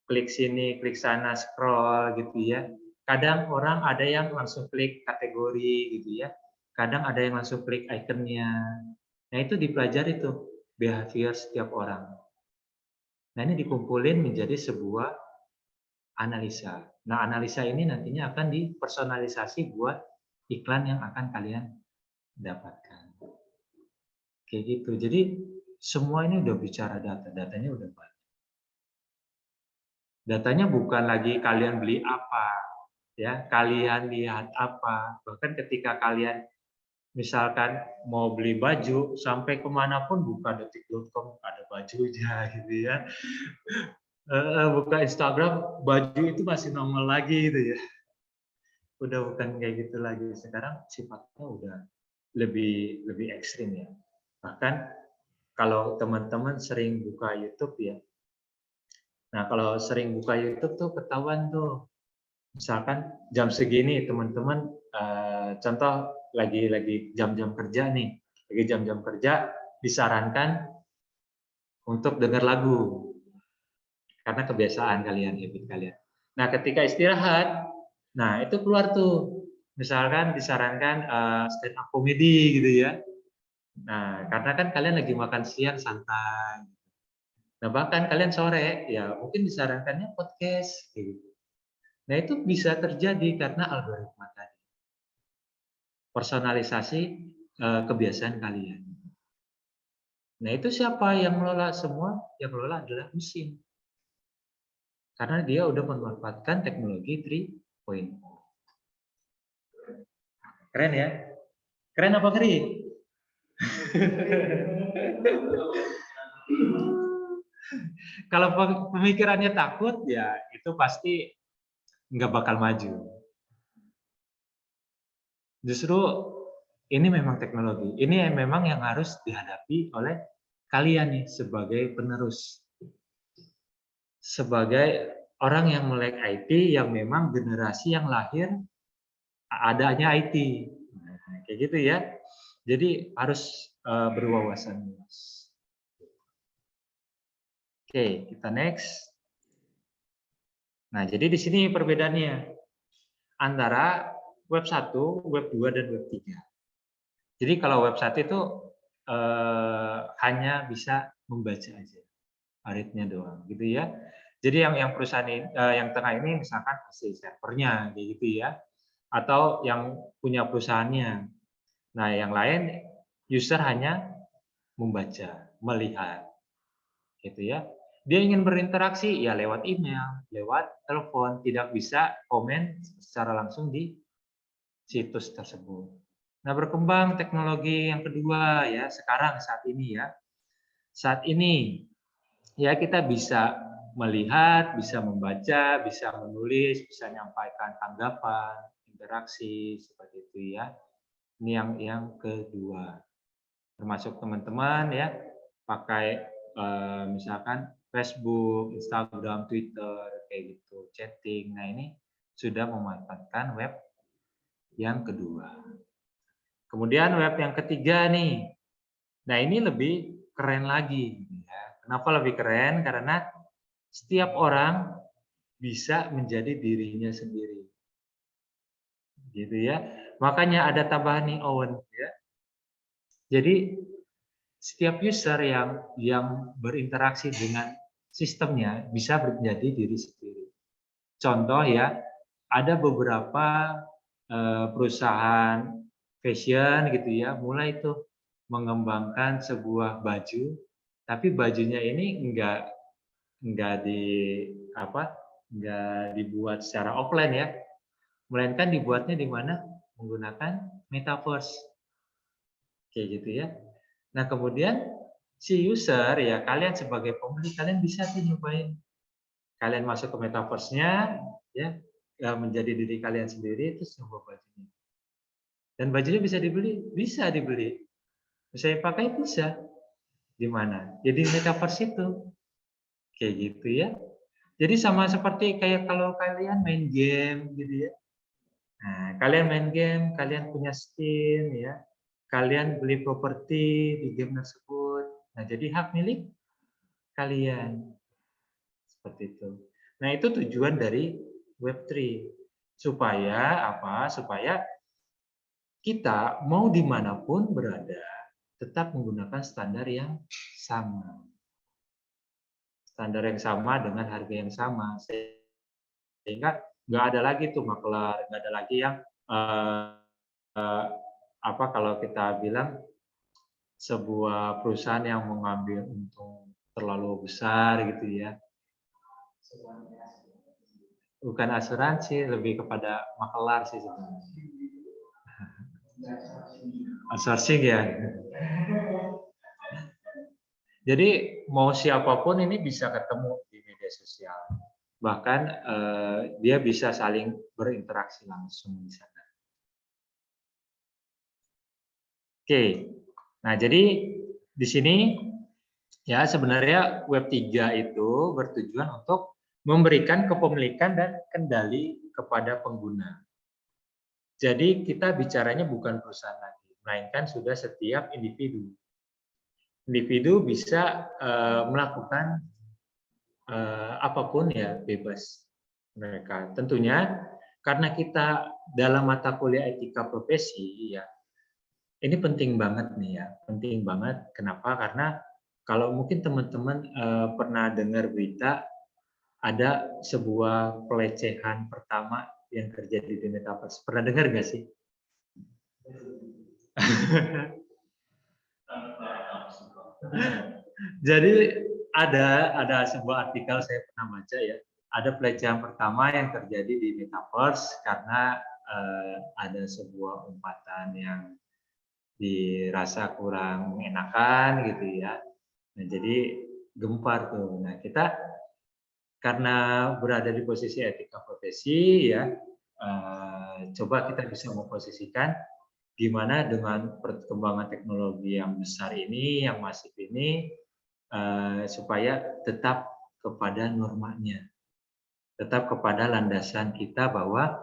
Klik sini, klik sana, scroll gitu ya. Kadang orang ada yang langsung klik kategori gitu ya. Kadang ada yang langsung klik ikonnya. Nah itu dipelajari tuh behavior setiap orang. Nah ini dikumpulin menjadi sebuah analisa. Nah analisa ini nantinya akan dipersonalisasi buat iklan yang akan kalian dapatkan. Kayak gitu. Jadi semua ini udah bicara data, datanya udah banyak. Datanya bukan lagi kalian beli apa, ya, kalian lihat apa. Bahkan ketika kalian misalkan mau beli baju, sampai kemanapun buka detik.com ada bajunya gitu ya. Buka Instagram, baju itu masih normal lagi gitu ya. Udah bukan kayak gitu lagi. Sekarang sifatnya udah lebih lebih ekstrim ya. Bahkan kalau teman-teman sering buka YouTube ya. Nah, kalau sering buka YouTube tuh ketahuan tuh. Misalkan jam segini teman-teman contoh lagi jam-jam kerja nih. Lagi jam-jam kerja disarankan untuk dengar lagu. Karena kebiasaan kalian, habit kalian. Nah, ketika istirahat, nah itu keluar tuh. Misalkan disarankan stand up comedy gitu ya. Nah, karena kan kalian lagi makan siang santai. Nah, bahkan kalian sore, ya mungkin disarankannya podcast. Gitu. Nah, itu bisa terjadi karena algoritma tadi. Personalisasi kebiasaan kalian. Nah, itu siapa yang mengelola semua? Yang mengelola adalah mesin. Karena dia udah memanfaatkan teknologi 3.0. Keren ya? Keren apa ngeri? Kalau pemikirannya takut, ya itu pasti nggak bakal maju. Justru ini memang teknologi. Ini memang yang harus dihadapi oleh kalian nih sebagai penerus. Sebagai orang yang melek IT yang memang generasi yang lahir adanya IT. Nah, kayak gitu ya. Jadi harus berwawasan luas. Oke, kita next. Nah, jadi di sini perbedaannya antara web 1, web 2, dan web 3. Jadi kalau web 1 itu hanya bisa membaca aja, read-nya doang, gitu ya. Jadi yang perusahaan yang tengah ini misalkan si servernya, kayak gitu ya, atau yang punya perusahaannya. Nah, yang lain user hanya membaca, melihat, gitu ya. Dia ingin berinteraksi ya lewat email, lewat telepon, tidak bisa komen secara langsung di situs tersebut. Nah, berkembang teknologi yang kedua ya sekarang saat ini ya. Saat ini ya kita bisa melihat, bisa membaca, bisa menulis, bisa menyampaikan tanggapan, interaksi seperti itu ya. Ini yang kedua. Termasuk teman-teman ya pakai misalkan Facebook, Instagram, Twitter kayak gitu, chatting. Nah, ini sudah memanfaatkan web yang kedua. Kemudian web yang ketiga nih. Nah, ini lebih keren lagi ya. Kenapa lebih keren? Karena setiap orang bisa menjadi dirinya sendiri. Gitu ya. Makanya ada tambahan nih Owen ya. Jadi setiap user yang berinteraksi dengan sistemnya bisa menjadi diri sendiri. Contoh ya, ada beberapa perusahaan fashion gitu ya, mulai tuh mengembangkan sebuah baju, tapi bajunya ini enggak dibuat secara offline ya, melainkan dibuatnya di mana menggunakan metaverse, kayak gitu ya. Nah, kemudian si user ya kalian sebagai pembeli kalian bisa tuh nyobain. Kalian masuk ke metaverse-nya ya menjadi diri kalian sendiri terus nyoba bajunya. Dan bajunya bisa dibeli, bisa dibeli. Bisa dipakai bisa. Di mana? Jadi metaverse itu. Kayak gitu ya. Jadi sama seperti kayak kalau kalian main game gitu ya. Nah, kalian main game, kalian punya skin ya. Kalian beli properti di game tersebut. Nah, jadi hak milik kalian. Seperti itu. Nah, itu tujuan dari Web3. Supaya apa? Supaya kita mau dimanapun berada, tetap menggunakan standar yang sama. Standar yang sama dengan harga yang sama. Sehingga nggak ada lagi tuh maklar, nggak ada lagi yang kalau kita bilang sebuah perusahaan yang mengambil untung terlalu besar gitu ya. Bukan asuransi, lebih kepada makelar sih sebenarnya. Outsourcing ya. Jadi mau siapapun ini bisa ketemu di media sosial. Bahkan dia bisa saling berinteraksi langsung di sana. Oke. Nah, jadi di sini ya sebenarnya Web 3 itu bertujuan untuk memberikan kepemilikan dan kendali kepada pengguna. Jadi kita bicaranya bukan perusahaan lagi, melainkan sudah setiap individu. Individu bisa melakukan apapun ya bebas mereka. Tentunya karena kita dalam mata kuliah etika profesi ya, ini penting banget nih ya, penting banget. Kenapa? Karena kalau mungkin teman-teman pernah dengar berita ada sebuah pelecehan pertama yang terjadi di metaverse. Pernah dengar nggak sih? Jadi ada sebuah artikel saya pernah baca ya, ada pelecehan pertama yang terjadi di metaverse karena ada sebuah umpatan yang dirasa kurang mengenakan gitu ya. Nah, jadi gempar tuh. Nah, kita karena berada di posisi etika profesi ya, coba kita bisa memposisikan gimana dengan perkembangan teknologi yang besar ini, yang masif ini, supaya tetap kepada normanya, tetap kepada landasan kita bahwa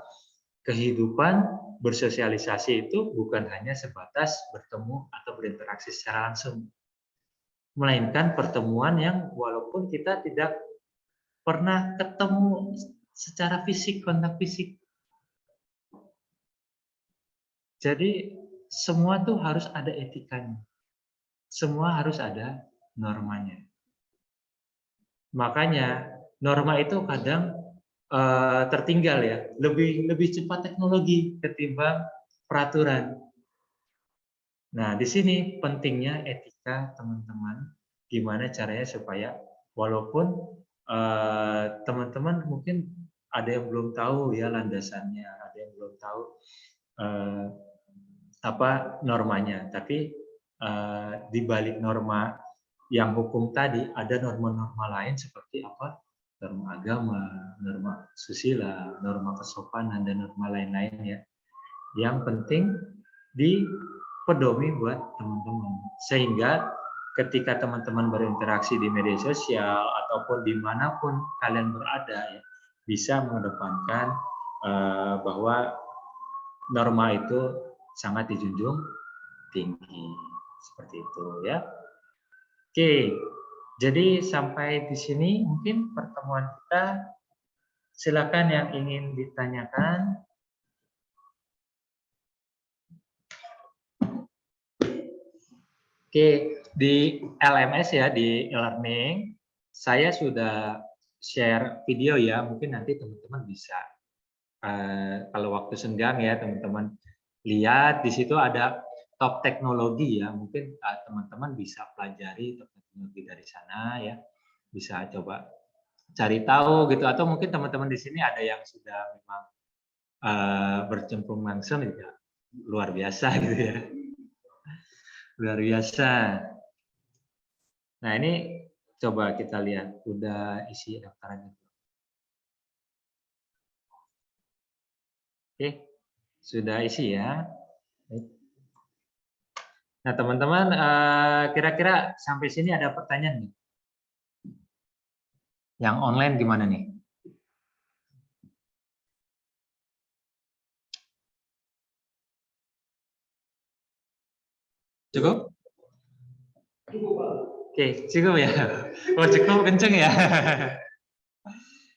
kehidupan bersosialisasi itu bukan hanya sebatas bertemu atau berinteraksi secara langsung, melainkan pertemuan yang walaupun kita tidak pernah ketemu secara fisik, kontak fisik. Jadi semua tuh harus ada etikanya. Semua harus ada normanya. Makanya norma itu kadang tertinggal ya, lebih cepat teknologi ketimbang peraturan. Nah, di sini pentingnya etika teman-teman, gimana caranya supaya walaupun teman-teman mungkin ada yang belum tahu ya landasannya, ada yang belum tahu apa normanya, tapi di balik norma yang hukum tadi ada norma-norma lain seperti apa? Norma agama, norma susila, norma kesopanan dan norma lain-lain ya. Yang penting dipedomi buat teman-teman. Sehingga ketika teman-teman berinteraksi di media sosial ataupun dimanapun kalian berada ya, bisa mengedepankan bahwa norma itu sangat dijunjung tinggi. Seperti itu ya. Oke, jadi sampai di sini mungkin pertemuan kita. Silakan yang ingin ditanyakan. Oke, di LMS ya, di e-learning, saya sudah share video ya, mungkin nanti teman-teman bisa, kalau waktu senggang ya teman-teman lihat, di situ ada top teknologi ya, mungkin teman-teman bisa pelajari top teknologi dari sana ya, bisa coba cari tahu gitu, atau mungkin teman-teman di sini ada yang sudah memang bercemplung langsung ya, luar biasa gitu ya. Luar biasa. Nah, ini coba kita lihat, udah isi daftarannya. Oke, sudah isi ya. Nah, teman-teman, kira-kira sampai sini ada pertanyaan nih? Yang online gimana nih? Cukup? Oke, cukup ya. Oh, cukup kenceng ya.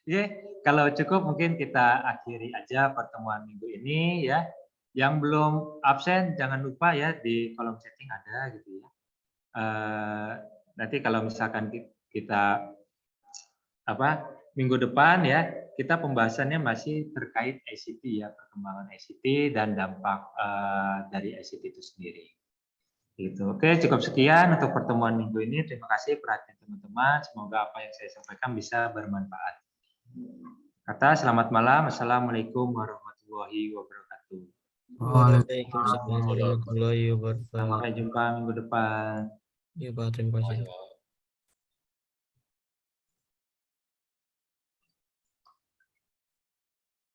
Oke, kalau cukup mungkin kita akhiri aja pertemuan minggu ini ya. Yang belum absen jangan lupa ya di kolom chatting ada gitu ya. Nanti kalau misalkan kita minggu depan ya, kita pembahasannya masih terkait ICT ya, perkembangan ICT dan dampak dari ICT itu sendiri. Gitu. Oke, cukup sekian untuk pertemuan minggu ini. Terima kasih perhatian teman-teman. Semoga apa yang saya sampaikan bisa bermanfaat. Kata selamat malam. Assalamualaikum warahmatullahi wabarakatuh. Waalaikumsalam warahmatullahi wabarakatuh. Sampai jumpa minggu depan. Ya Pak, terima kasih.